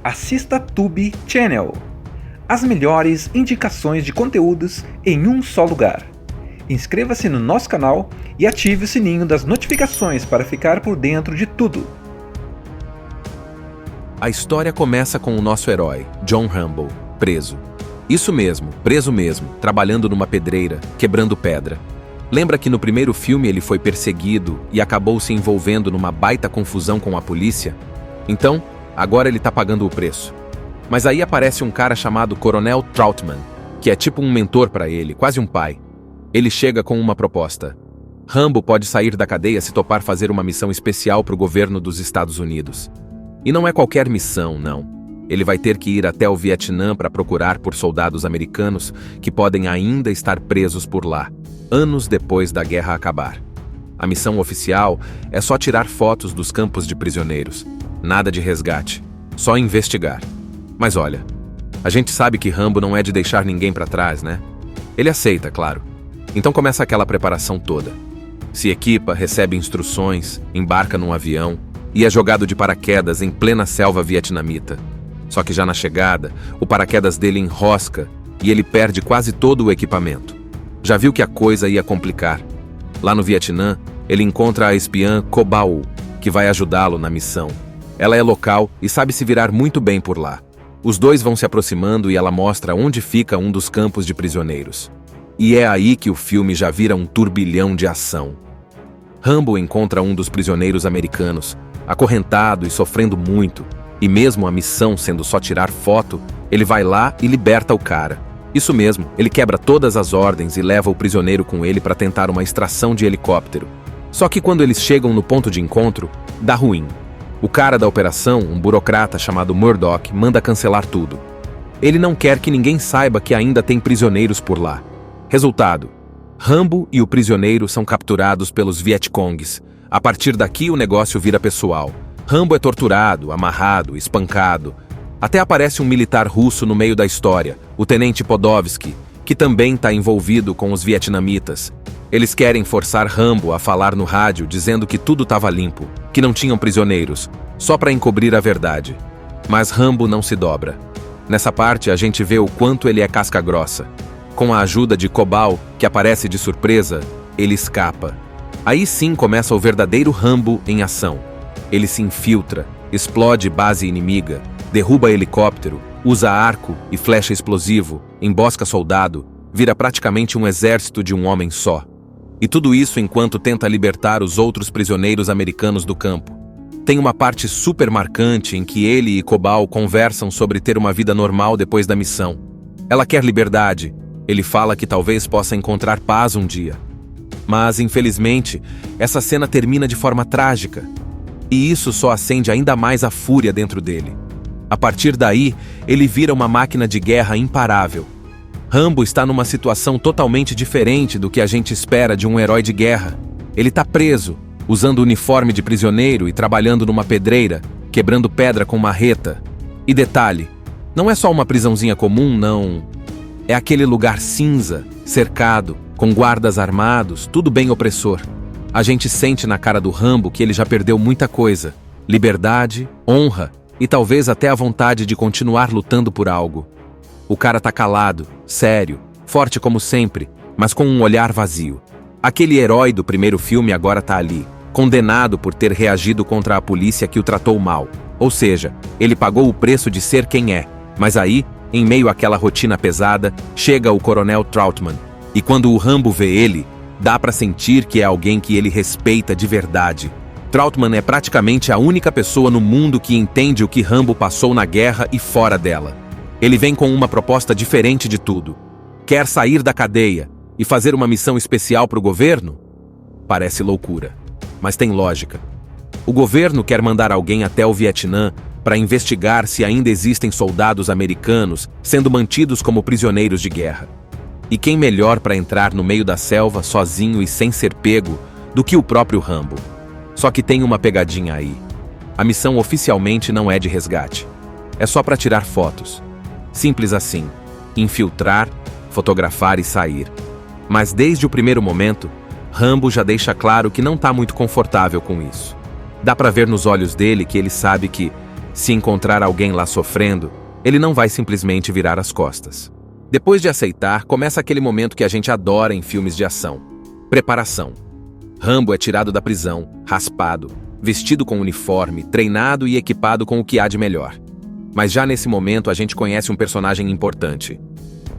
assista Tube Channel. As melhores indicações de conteúdos em um só lugar. Inscreva-se no nosso canal e ative o sininho das notificações para ficar por dentro de tudo. A história começa com o nosso herói, John Rambo, preso. Isso mesmo, preso mesmo, trabalhando numa pedreira, quebrando pedra. Lembra que no primeiro filme ele foi perseguido e acabou se envolvendo numa baita confusão com a polícia? Então, agora ele tá pagando o preço. Mas aí aparece um cara chamado Coronel Trautman, que é tipo um mentor para ele, quase um pai. Ele chega com uma proposta. Rambo pode sair da cadeia se topar fazer uma missão especial para o governo dos Estados Unidos. E não é qualquer missão, não. Ele vai ter que ir até o Vietnã para procurar por soldados americanos que podem ainda estar presos por lá, anos depois da guerra acabar. A missão oficial é só tirar fotos dos campos de prisioneiros. Nada de resgate, só investigar. Mas olha, a gente sabe que Rambo não é de deixar ninguém para trás, né? Ele aceita, claro. Então começa aquela preparação toda. Se equipa, recebe instruções, embarca num avião e é jogado de paraquedas em plena selva vietnamita. Só que já na chegada, o paraquedas dele enrosca e ele perde quase todo o equipamento. Já viu que a coisa ia complicar. Lá no Vietnã, ele encontra a espiã Co Bao, que vai ajudá-lo na missão. Ela é local e sabe se virar muito bem por lá. Os dois vão se aproximando e ela mostra onde fica um dos campos de prisioneiros. E é aí que o filme já vira um turbilhão de ação. Rambo encontra um dos prisioneiros americanos, acorrentado e sofrendo muito, e mesmo a missão sendo só tirar foto, ele vai lá e liberta o cara. Isso mesmo, ele quebra todas as ordens e leva o prisioneiro com ele para tentar uma extração de helicóptero. Só que quando eles chegam no ponto de encontro, dá ruim. O cara da operação, um burocrata chamado Murdoch, manda cancelar tudo. Ele não quer que ninguém saiba que ainda tem prisioneiros por lá. Resultado: Rambo e o prisioneiro são capturados pelos Vietcongs. A partir daqui o negócio vira pessoal. Rambo é torturado, amarrado, espancado. Até aparece um militar russo no meio da história, o tenente Podovsky, que também está envolvido com os vietnamitas. Eles querem forçar Rambo a falar no rádio dizendo que tudo estava limpo, que não tinham prisioneiros, só para encobrir a verdade. Mas Rambo não se dobra. Nessa parte a gente vê o quanto ele é casca grossa. Com a ajuda de Co Bao, que aparece de surpresa, ele escapa. Aí sim começa o verdadeiro Rambo em ação. Ele se infiltra, explode base inimiga, derruba helicóptero, usa arco e flecha explosivo, embosca soldado, vira praticamente um exército de um homem só. E tudo isso enquanto tenta libertar os outros prisioneiros americanos do campo. Tem uma parte super marcante em que ele e Co Bao conversam sobre ter uma vida normal depois da missão. Ela quer liberdade, ele fala que talvez possa encontrar paz um dia. Mas, infelizmente, essa cena termina de forma trágica. E isso só acende ainda mais a fúria dentro dele. A partir daí, ele vira uma máquina de guerra imparável. Rambo está numa situação totalmente diferente do que a gente espera de um herói de guerra. Ele está preso, usando uniforme de prisioneiro e trabalhando numa pedreira, quebrando pedra com marreta. E detalhe, não é só uma prisãozinha comum, não. É aquele lugar cinza, cercado, com guardas armados, tudo bem opressor. A gente sente na cara do Rambo que ele já perdeu muita coisa. Liberdade, honra e talvez até a vontade de continuar lutando por algo. O cara tá calado, sério, forte como sempre, mas com um olhar vazio. Aquele herói do primeiro filme agora tá ali, condenado por ter reagido contra a polícia que o tratou mal. Ou seja, ele pagou o preço de ser quem é. Mas aí, em meio àquela rotina pesada, chega o Coronel Trautman. E quando o Rambo vê ele, dá pra sentir que é alguém que ele respeita de verdade. Trautman é praticamente a única pessoa no mundo que entende o que Rambo passou na guerra e fora dela. Ele vem com uma proposta diferente de tudo. Quer sair da cadeia e fazer uma missão especial para o governo? Parece loucura, mas tem lógica. O governo quer mandar alguém até o Vietnã para investigar se ainda existem soldados americanos sendo mantidos como prisioneiros de guerra. E quem melhor para entrar no meio da selva sozinho e sem ser pego do que o próprio Rambo? Só que tem uma pegadinha aí. A missão oficialmente não é de resgate. É só para tirar fotos. Simples assim. Infiltrar, fotografar e sair. Mas desde o primeiro momento, Rambo já deixa claro que não está muito confortável com isso. Dá para ver nos olhos dele que ele sabe que, Se encontrar alguém lá sofrendo, ele não vai simplesmente virar as costas. Depois de aceitar, começa aquele momento que a gente adora em filmes de ação. Preparação. Rambo é tirado da prisão, raspado, vestido com uniforme, treinado e equipado com o que há de melhor. Mas já nesse momento a gente conhece um personagem importante.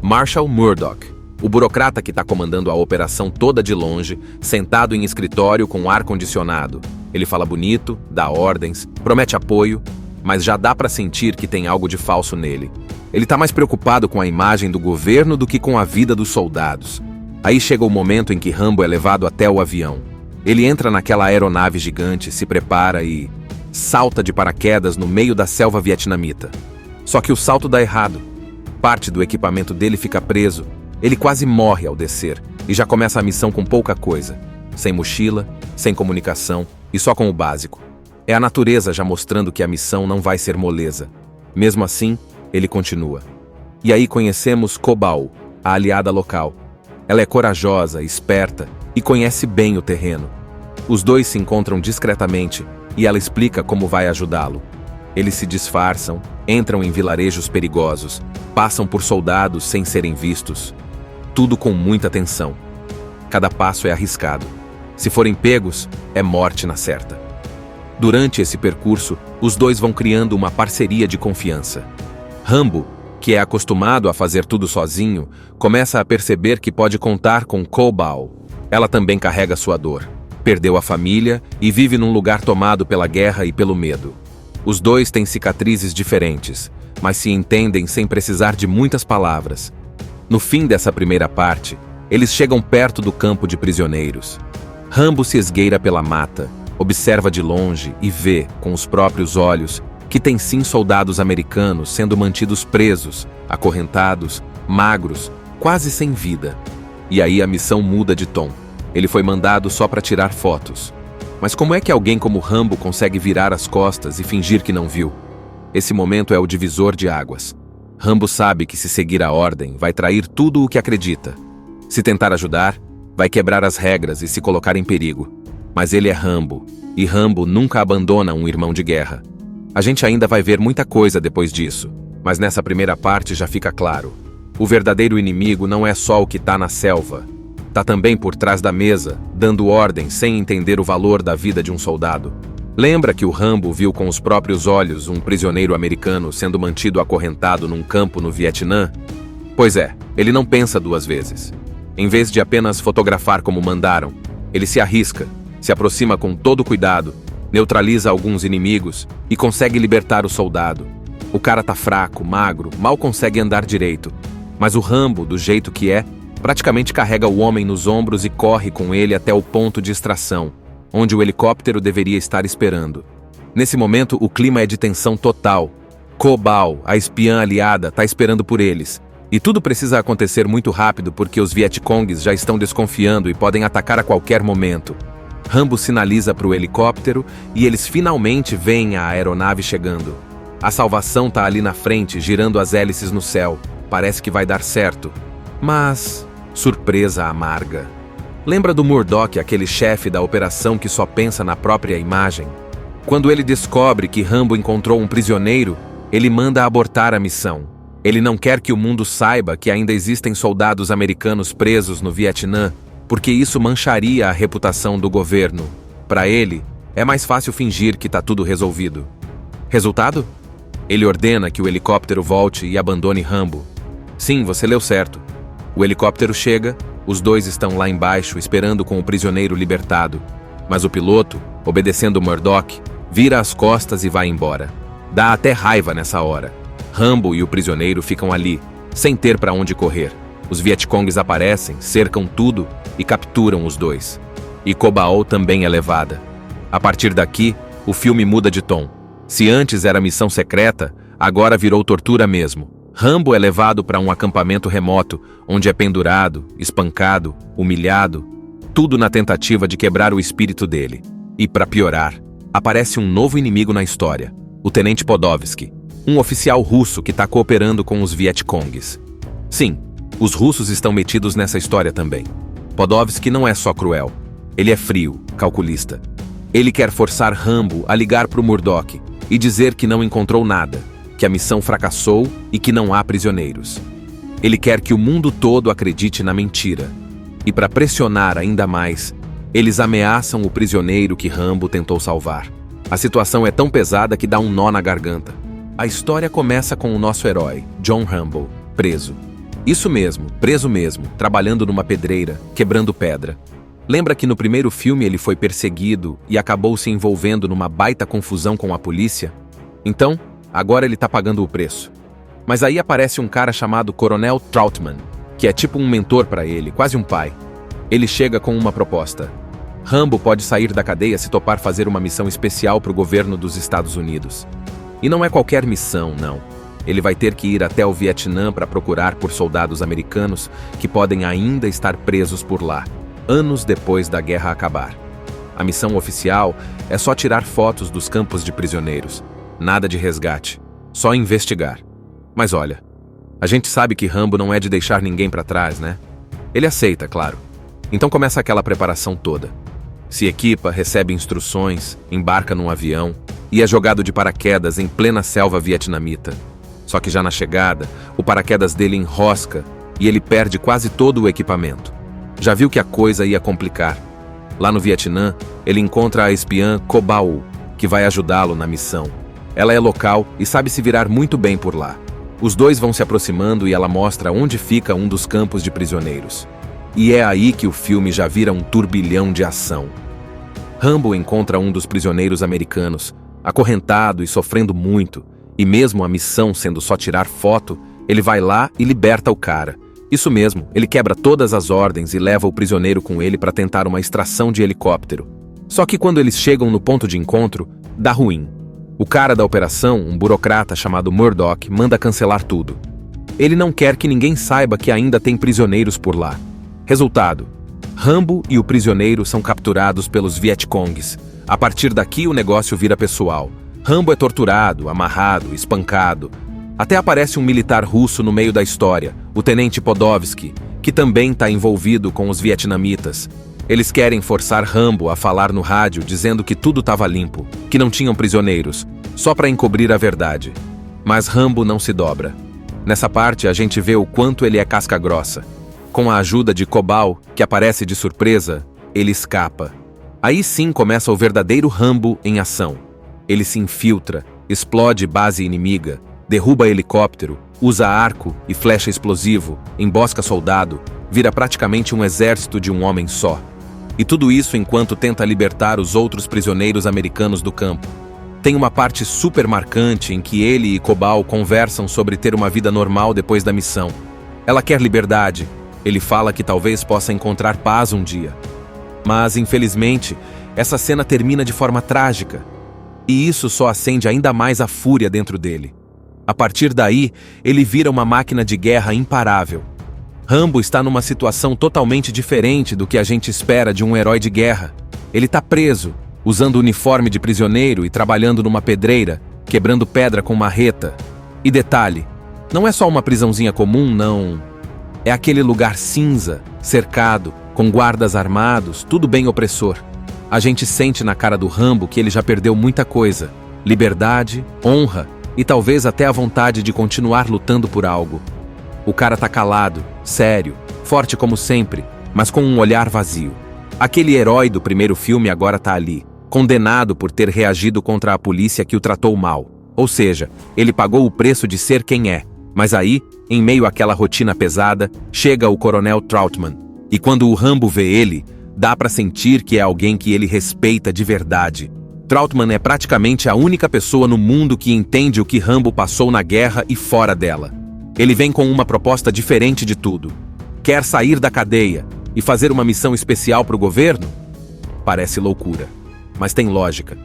Marshall Murdock, o burocrata que está comandando a operação toda de longe, sentado em escritório com ar-condicionado. Ele fala bonito, dá ordens, promete apoio, mas já dá para sentir que tem algo de falso nele. Ele está mais preocupado com a imagem do governo do que com a vida dos soldados. Aí chega o momento em que Rambo é levado até o avião. Ele entra naquela aeronave gigante, se prepara e salta de paraquedas no meio da selva vietnamita. Só que o salto dá errado. Parte do equipamento dele fica preso. Ele quase morre ao descer e já começa a missão com pouca coisa. Sem mochila, sem comunicação e só com o básico. É a natureza já mostrando que a missão não vai ser moleza. Mesmo assim, ele continua. E aí conhecemos Cobal, a aliada local. Ela é corajosa, esperta e conhece bem o terreno. Os dois se encontram discretamente e ela explica como vai ajudá-lo. Eles se disfarçam, entram em vilarejos perigosos, passam por soldados sem serem vistos. Tudo com muita atenção. Cada passo é arriscado. Se forem pegos, é morte na certa. Durante esse percurso, os dois vão criando uma parceria de confiança. Rambo, que é acostumado a fazer tudo sozinho, começa a perceber que pode contar com Cobal. Ela também carrega sua dor. Perdeu a família e vive num lugar tomado pela guerra e pelo medo. Os dois têm cicatrizes diferentes, mas se entendem sem precisar de muitas palavras. No fim dessa primeira parte, eles chegam perto do campo de prisioneiros. Rambo se esgueira pela mata, observa de longe e vê, com os próprios olhos, que tem sim soldados americanos sendo mantidos presos, acorrentados, magros, quase sem vida. E aí a missão muda de tom. Ele foi mandado só para tirar fotos. Mas como é que alguém como Rambo consegue virar as costas e fingir que não viu? Esse momento é o divisor de águas. Rambo sabe que se seguir a ordem, vai trair tudo o que acredita. Se tentar ajudar, vai quebrar as regras e se colocar em perigo. Mas ele é Rambo, e Rambo nunca abandona um irmão de guerra. A gente ainda vai ver muita coisa depois disso, mas nessa primeira parte já fica claro. O verdadeiro inimigo não é só o que está na selva. Tá também por trás da mesa, dando ordem sem entender o valor da vida de um soldado. Lembra que o Rambo viu com os próprios olhos um prisioneiro americano sendo mantido acorrentado num campo no Vietnã? Pois é, ele não pensa duas vezes. Em vez de apenas fotografar como mandaram, ele se arrisca, se aproxima com todo cuidado, neutraliza alguns inimigos e consegue libertar o soldado. O cara tá fraco, magro, mal consegue andar direito. Mas o Rambo, do jeito que é, praticamente carrega o homem nos ombros e corre com ele até o ponto de extração, onde o helicóptero deveria estar esperando. Nesse momento, o clima é de tensão total. Cobal, a espiã aliada, tá esperando por eles. E tudo precisa acontecer muito rápido porque os Vietcongues já estão desconfiando e podem atacar a qualquer momento. Rambo sinaliza para o helicóptero e eles finalmente veem a aeronave chegando. A salvação tá ali na frente, girando as hélices no céu. Parece que vai dar certo. Mas surpresa amarga. Lembra do Murdock, aquele chefe da operação que só pensa na própria imagem? Quando ele descobre que Rambo encontrou um prisioneiro, ele manda abortar a missão. Ele não quer que o mundo saiba que ainda existem soldados americanos presos no Vietnã, porque isso mancharia a reputação do governo. Para ele, é mais fácil fingir que tá tudo resolvido. Resultado? Ele ordena que o helicóptero volte e abandone Rambo. Sim, você leu certo. O helicóptero chega, os dois estão lá embaixo esperando com o prisioneiro libertado. Mas o piloto, obedecendo Murdock, vira as costas e vai embora. Dá até raiva nessa hora. Rambo e o prisioneiro ficam ali, sem ter para onde correr. Os Vietcongues aparecem, cercam tudo e capturam os dois. E Cobal também é levada. A partir daqui, o filme muda de tom. Se antes era missão secreta, agora virou tortura mesmo. Rambo é levado para um acampamento remoto, onde é pendurado, espancado, humilhado, tudo na tentativa de quebrar o espírito dele. E para piorar, aparece um novo inimigo na história, o Tenente Podovsky, um oficial russo que está cooperando com os Vietcongues. Sim, os russos estão metidos nessa história também. Podovsky não é só cruel, ele é frio, calculista. Ele quer forçar Rambo a ligar para o Murdock, e dizer que não encontrou nada, que a missão fracassou e que não há prisioneiros. Ele quer que o mundo todo acredite na mentira. E para pressionar ainda mais, eles ameaçam o prisioneiro que Rambo tentou salvar. A situação é tão pesada que dá um nó na garganta. A história começa com o nosso herói, John Rambo, preso. Isso mesmo, preso mesmo, trabalhando numa pedreira, quebrando pedra. Lembra que no primeiro filme ele foi perseguido e acabou se envolvendo numa baita confusão com a polícia? Então, agora ele tá pagando o preço. Mas aí aparece um cara chamado Coronel Trautman, que é tipo um mentor para ele, quase um pai. Ele chega com uma proposta. Rambo pode sair da cadeia se topar fazer uma missão especial para o governo dos Estados Unidos. E não é qualquer missão, não. Ele vai ter que ir até o Vietnã para procurar por soldados americanos que podem ainda estar presos por lá, anos depois da guerra acabar. A missão oficial é só tirar fotos dos campos de prisioneiros. Nada de resgate, só investigar. Mas olha, a gente sabe que Rambo não é de deixar ninguém para trás, né? Ele aceita, claro. Então começa aquela preparação toda. Se equipa, recebe instruções, embarca num avião e é jogado de paraquedas em plena selva vietnamita. Só que já na chegada, o paraquedas dele enrosca e ele perde quase todo o equipamento. Já viu que a coisa ia complicar. Lá no Vietnã, ele encontra a espiã Co Bao, que vai ajudá-lo na missão. Ela é local e sabe se virar muito bem por lá. Os dois vão se aproximando e ela mostra onde fica um dos campos de prisioneiros. E é aí que o filme já vira um turbilhão de ação. Rambo encontra um dos prisioneiros americanos, acorrentado e sofrendo muito, e mesmo a missão sendo só tirar foto, ele vai lá e liberta o cara. Isso mesmo, ele quebra todas as ordens e leva o prisioneiro com ele para tentar uma extração de helicóptero. Só que quando eles chegam no ponto de encontro, dá ruim. O cara da operação, um burocrata chamado Murdoch, manda cancelar tudo. Ele não quer que ninguém saiba que ainda tem prisioneiros por lá. Resultado: Rambo e o prisioneiro são capturados pelos Vietcongs. A partir daqui o negócio vira pessoal. Rambo é torturado, amarrado, espancado. Até aparece um militar russo no meio da história, o tenente Podovsky, que também está envolvido com os vietnamitas. Eles querem forçar Rambo a falar no rádio dizendo que tudo estava limpo, que não tinham prisioneiros, só para encobrir a verdade. Mas Rambo não se dobra. Nessa parte a gente vê o quanto ele é casca grossa. Com a ajuda de Co Bao, que aparece de surpresa, ele escapa. Aí sim começa o verdadeiro Rambo em ação. Ele se infiltra, explode base inimiga, derruba helicóptero, usa arco e flecha explosivo, embosca soldado, vira praticamente um exército de um homem só. E tudo isso enquanto tenta libertar os outros prisioneiros americanos do campo. Tem uma parte super marcante em que ele e Co Bao conversam sobre ter uma vida normal depois da missão. Ela quer liberdade. Ele fala que talvez possa encontrar paz um dia. Mas, infelizmente, essa cena termina de forma trágica. E isso só acende ainda mais a fúria dentro dele. A partir daí, ele vira uma máquina de guerra imparável. Rambo está numa situação totalmente diferente do que a gente espera de um herói de guerra. Ele está preso, usando uniforme de prisioneiro e trabalhando numa pedreira, quebrando pedra com marreta. E detalhe, não é só uma prisãozinha comum, não. É aquele lugar cinza, cercado, com guardas armados, tudo bem opressor. A gente sente na cara do Rambo que ele já perdeu muita coisa. Liberdade, honra e talvez até a vontade de continuar lutando por algo. O cara tá calado, sério, forte como sempre, mas com um olhar vazio. Aquele herói do primeiro filme agora tá ali, condenado por ter reagido contra a polícia que o tratou mal. Ou seja, ele pagou o preço de ser quem é. Mas aí, em meio àquela rotina pesada, chega o Coronel Trautman. E quando o Rambo vê ele, dá pra sentir que é alguém que ele respeita de verdade. Trautman é praticamente a única pessoa no mundo que entende o que Rambo passou na guerra e fora dela. Ele vem com uma proposta diferente de tudo. Quer sair da cadeia e fazer uma missão especial para o governo? Parece loucura, mas tem lógica.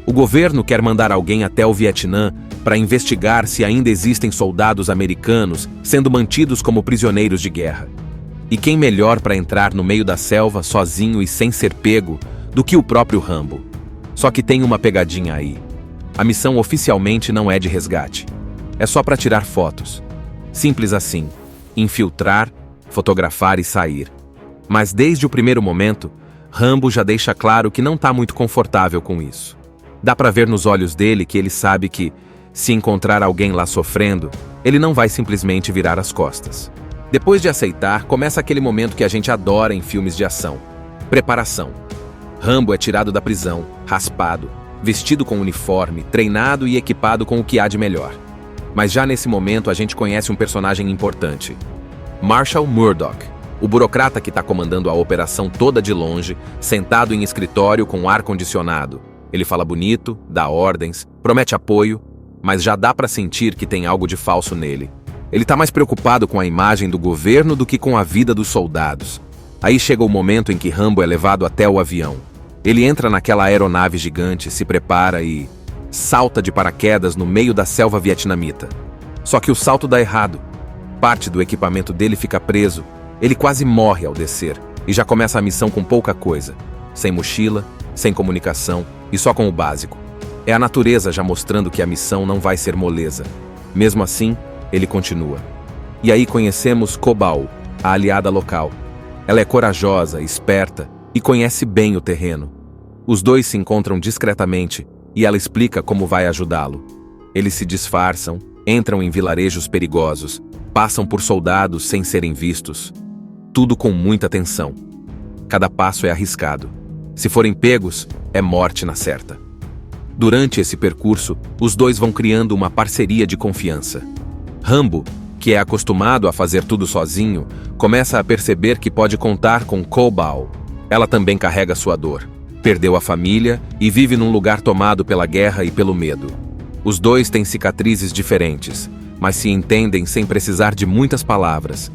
O governo quer mandar alguém até o Vietnã para investigar se ainda existem soldados americanos sendo mantidos como prisioneiros de guerra. E quem melhor para entrar no meio da selva sozinho e sem ser pego do que o próprio Rambo? Só que tem uma pegadinha aí. A missão oficialmente não é de resgate. É só para tirar fotos. Simples assim. Infiltrar, fotografar e sair. Mas desde o primeiro momento, Rambo já deixa claro que não está muito confortável com isso. Dá pra ver nos olhos dele que ele sabe que, se encontrar alguém lá sofrendo, ele não vai simplesmente virar as costas. Depois de aceitar, começa aquele momento que a gente adora em filmes de ação. Preparação. Rambo é tirado da prisão, raspado, vestido com uniforme, treinado e equipado com o que há de melhor. Mas já nesse momento a gente conhece um personagem importante. Marshall Murdock, o burocrata que está comandando a operação toda de longe, sentado em escritório com ar-condicionado. Ele fala bonito, dá ordens, promete apoio, mas já dá para sentir que tem algo de falso nele. Ele está mais preocupado com a imagem do governo do que com a vida dos soldados. Aí chega o momento em que Rambo é levado até o avião. Ele entra naquela aeronave gigante, se prepara e salta de paraquedas no meio da selva vietnamita. Só que o salto dá errado. Parte do equipamento dele fica preso. Ele quase morre ao descer e já começa a missão com pouca coisa. Sem mochila, sem comunicação e só com o básico. É a natureza já mostrando que a missão não vai ser moleza. Mesmo assim, ele continua. E aí conhecemos Cobal, a aliada local. Ela é corajosa, esperta e conhece bem o terreno. Os dois se encontram discretamente e ela explica como vai ajudá-lo. Eles se disfarçam, entram em vilarejos perigosos, passam por soldados sem serem vistos. Tudo com muita atenção. Cada passo é arriscado. Se forem pegos, é morte na certa. Durante esse percurso, os dois vão criando uma parceria de confiança. Rambo, que é acostumado a fazer tudo sozinho, começa a perceber que pode contar com Cobal. Ela também carrega sua dor. Perdeu a família e vive num lugar tomado pela guerra e pelo medo. Os dois têm cicatrizes diferentes, mas se entendem sem precisar de muitas palavras.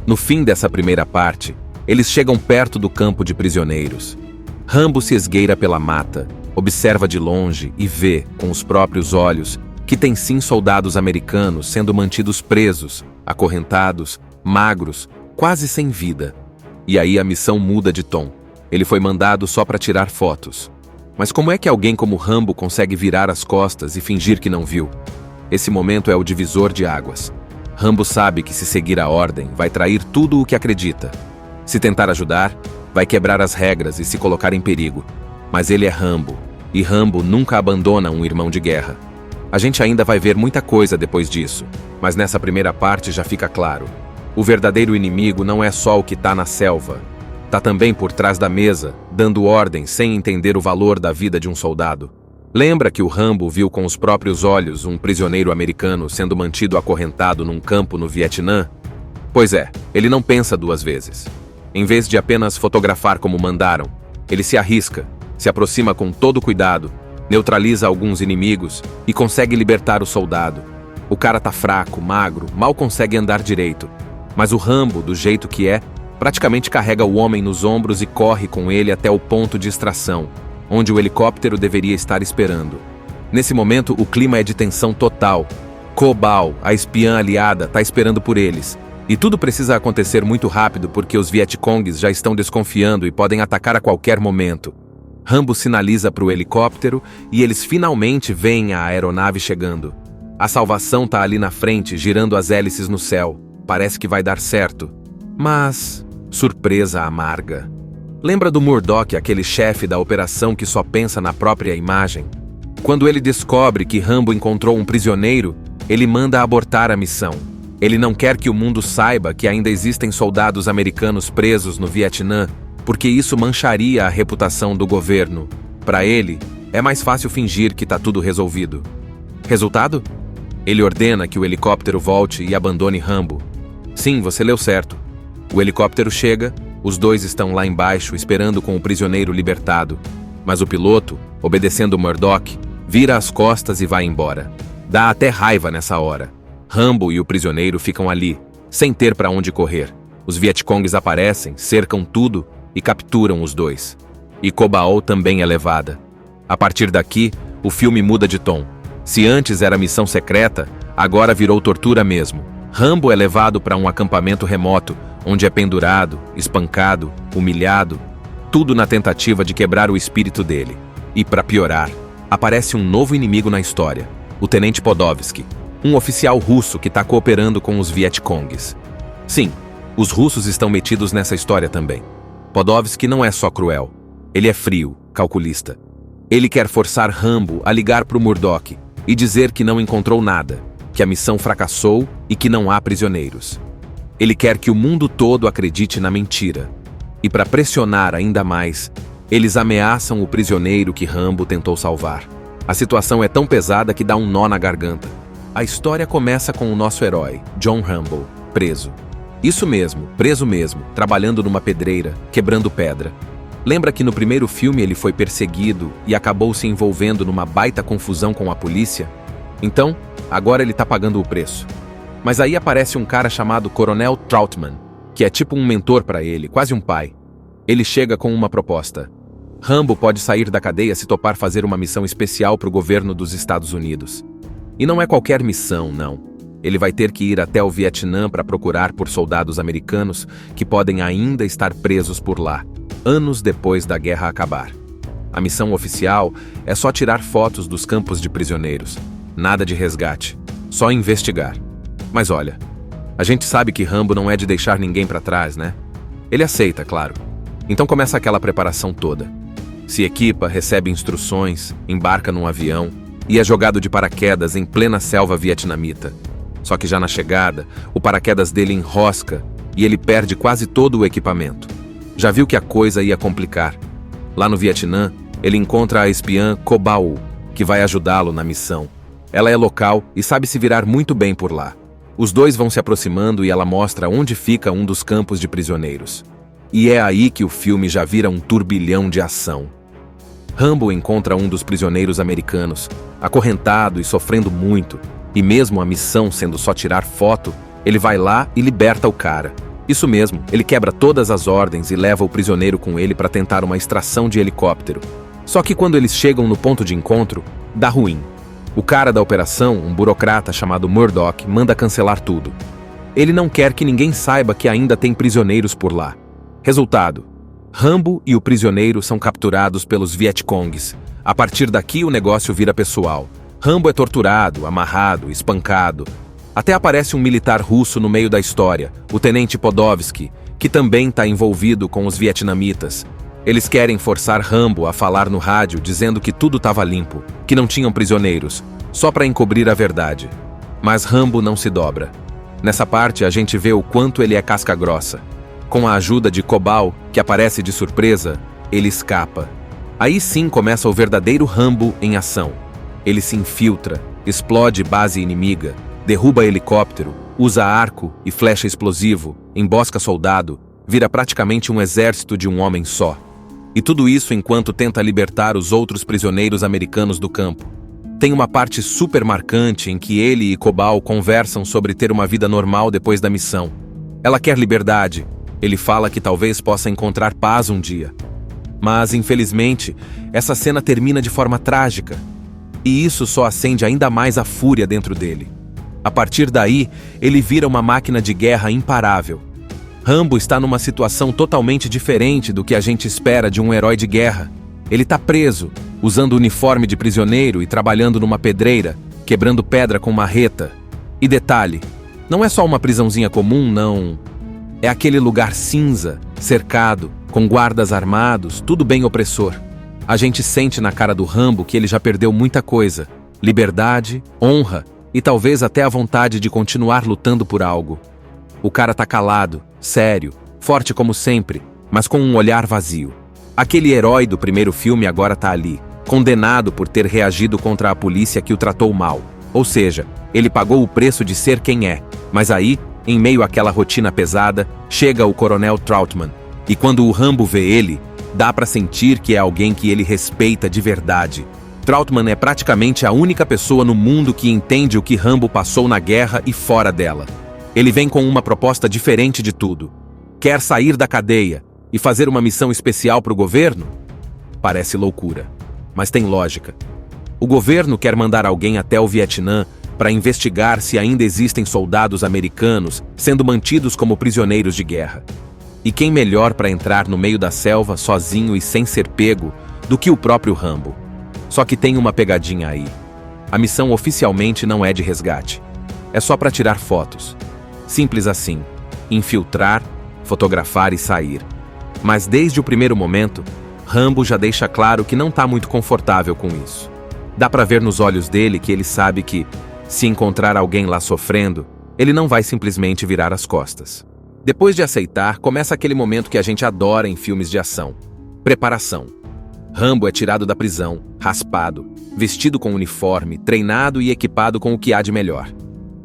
No fim dessa primeira parte, eles chegam perto do campo de prisioneiros. Rambo se esgueira pela mata, observa de longe e vê, com os próprios olhos, que tem sim soldados americanos sendo mantidos presos, acorrentados, magros, quase sem vida. E aí a missão muda de tom. Ele foi mandado só para tirar fotos. Mas como é que alguém como Rambo consegue virar as costas e fingir que não viu? Esse momento é o divisor de águas. Rambo sabe que se seguir a ordem, vai trair tudo o que acredita. Se tentar ajudar, vai quebrar as regras e se colocar em perigo. Mas ele é Rambo, e Rambo nunca abandona um irmão de guerra. A gente ainda vai ver muita coisa depois disso, mas nessa primeira parte já fica claro. O verdadeiro inimigo não é só o que está na selva. Tá também por trás da mesa, dando ordem sem entender o valor da vida de um soldado. Lembra que o Rambo viu com os próprios olhos um prisioneiro americano sendo mantido acorrentado num campo no Vietnã? Pois é, ele não pensa duas vezes. Em vez de apenas fotografar como mandaram, ele se arrisca, se aproxima com todo cuidado, neutraliza alguns inimigos e consegue libertar o soldado. O cara tá fraco, magro, mal consegue andar direito. Mas o Rambo, do jeito que é, praticamente carrega o homem nos ombros e corre com ele até o ponto de extração, onde o helicóptero deveria estar esperando. Nesse momento, o clima é de tensão total. Cobal, a espiã aliada, está esperando por eles. E tudo precisa acontecer muito rápido porque os Vietcongues já estão desconfiando e podem atacar a qualquer momento. Rambo sinaliza para o helicóptero e eles finalmente veem a aeronave chegando. A salvação está ali na frente, girando as hélices no céu. Parece que vai dar certo. Mas surpresa amarga. Lembra do Murdock, aquele chefe da operação que só pensa na própria imagem? Quando ele descobre que Rambo encontrou um prisioneiro, ele manda abortar a missão. Ele não quer que o mundo saiba que ainda existem soldados americanos presos no Vietnã, porque isso mancharia a reputação do governo. Para ele, é mais fácil fingir que tá tudo resolvido. Resultado? Ele ordena que o helicóptero volte e abandone Rambo. Sim, você leu certo. O helicóptero chega, os dois estão lá embaixo esperando com o prisioneiro libertado. Mas o piloto, obedecendo Murdock, vira as costas e vai embora. Dá até raiva nessa hora. Rambo e o prisioneiro ficam ali, sem ter para onde correr. Os Vietcongues aparecem, cercam tudo e capturam os dois. E Cobal também é levada. A partir daqui, o filme muda de tom. Se antes era missão secreta, agora virou tortura mesmo. Rambo é levado para um acampamento remoto, onde é pendurado, espancado, humilhado, tudo na tentativa de quebrar o espírito dele. E para piorar, aparece um novo inimigo na história, o Tenente Podovsky, um oficial russo que está cooperando com os Vietcongues. Sim, os russos estão metidos nessa história também. Podovsky não é só cruel, ele é frio, calculista. Ele quer forçar Rambo a ligar para o Murdoch e dizer que não encontrou nada, que a missão fracassou e que não há prisioneiros. Ele quer que o mundo todo acredite na mentira. E para pressionar ainda mais, eles ameaçam o prisioneiro que Rambo tentou salvar. A situação é tão pesada que dá um nó na garganta. A história começa com o nosso herói, John Rambo, preso. Isso mesmo, preso mesmo, trabalhando numa pedreira, quebrando pedra. Lembra que no primeiro filme ele foi perseguido e acabou se envolvendo numa baita confusão com a polícia? Então, agora ele tá pagando o preço. Mas aí aparece um cara chamado Coronel Trautman, que é tipo um mentor para ele, quase um pai. Ele chega com uma proposta. Rambo pode sair da cadeia se topar fazer uma missão especial para o governo dos Estados Unidos. E não é qualquer missão, não. Ele vai ter que ir até o Vietnã para procurar por soldados americanos que podem ainda estar presos por lá, anos depois da guerra acabar. A missão oficial é só tirar fotos dos campos de prisioneiros. Nada de resgate, só investigar. Mas olha, a gente sabe que Rambo não é de deixar ninguém para trás, né? Ele aceita, claro. Então começa aquela preparação toda. Se equipa, recebe instruções, embarca num avião e é jogado de paraquedas em plena selva vietnamita. Só que já na chegada, o paraquedas dele enrosca e ele perde quase todo o equipamento. Já viu que a coisa ia complicar. Lá no Vietnã, ele encontra a espiã Co Bao, que vai ajudá-lo na missão. Ela é local e sabe se virar muito bem por lá. Os dois vão se aproximando e ela mostra onde fica um dos campos de prisioneiros. E é aí que o filme já vira um turbilhão de ação. Rambo encontra um dos prisioneiros americanos, acorrentado e sofrendo muito, e mesmo a missão sendo só tirar foto, ele vai lá e liberta o cara. Isso mesmo, ele quebra todas as ordens e leva o prisioneiro com ele para tentar uma extração de helicóptero. Só que quando eles chegam no ponto de encontro, dá ruim. O cara da operação, um burocrata chamado Murdoch, manda cancelar tudo. Ele não quer que ninguém saiba que ainda tem prisioneiros por lá. Resultado: Rambo e o prisioneiro são capturados pelos Vietcongs. A partir daqui o negócio vira pessoal. Rambo é torturado, amarrado, espancado. Até aparece um militar russo no meio da história, o tenente Podovsky, que também está envolvido com os vietnamitas. Eles querem forçar Rambo a falar no rádio dizendo que tudo estava limpo, que não tinham prisioneiros, só para encobrir a verdade. Mas Rambo não se dobra. Nessa parte a gente vê o quanto ele é casca grossa. Com a ajuda de Co Bao, que aparece de surpresa, ele escapa. Aí sim começa o verdadeiro Rambo em ação. Ele se infiltra, explode base inimiga, derruba helicóptero, usa arco e flecha explosivo, embosca soldado, vira praticamente um exército de um homem só. E tudo isso enquanto tenta libertar os outros prisioneiros americanos do campo. Tem uma parte super marcante em que ele e Co Bao conversam sobre ter uma vida normal depois da missão. Ela quer liberdade. Ele fala que talvez possa encontrar paz um dia. Mas, infelizmente, essa cena termina de forma trágica. E isso só acende ainda mais a fúria dentro dele. A partir daí, ele vira uma máquina de guerra imparável. Rambo está numa situação totalmente diferente do que a gente espera de um herói de guerra. Ele está preso, usando uniforme de prisioneiro e trabalhando numa pedreira, quebrando pedra com marreta. E detalhe, não é só uma prisãozinha comum, não. É aquele lugar cinza, cercado, com guardas armados, tudo bem opressor. A gente sente na cara do Rambo que ele já perdeu muita coisa. Liberdade, honra e talvez até a vontade de continuar lutando por algo. O cara tá calado, sério, forte como sempre, mas com um olhar vazio. Aquele herói do primeiro filme agora tá ali, condenado por ter reagido contra a polícia que o tratou mal. Ou seja, ele pagou o preço de ser quem é, mas aí, em meio àquela rotina pesada, chega o Coronel Trautman. E quando o Rambo vê ele, dá pra sentir que é alguém que ele respeita de verdade. Trautman é praticamente a única pessoa no mundo que entende o que Rambo passou na guerra e fora dela. Ele vem com uma proposta diferente de tudo. Quer sair da cadeia e fazer uma missão especial para o governo? Parece loucura, mas tem lógica. O governo quer mandar alguém até o Vietnã para investigar se ainda existem soldados americanos sendo mantidos como prisioneiros de guerra. E quem melhor para entrar no meio da selva sozinho e sem ser pego do que o próprio Rambo? Só que tem uma pegadinha aí. A missão oficialmente não é de resgate. É só para tirar fotos. Simples assim. Infiltrar, fotografar e sair. Mas desde o primeiro momento, Rambo já deixa claro que não tá muito confortável com isso. Dá pra ver nos olhos dele que ele sabe que, se encontrar alguém lá sofrendo, ele não vai simplesmente virar as costas. Depois de aceitar, começa aquele momento que a gente adora em filmes de ação. Preparação. Rambo é tirado da prisão, raspado, vestido com uniforme, treinado e equipado com o que há de melhor.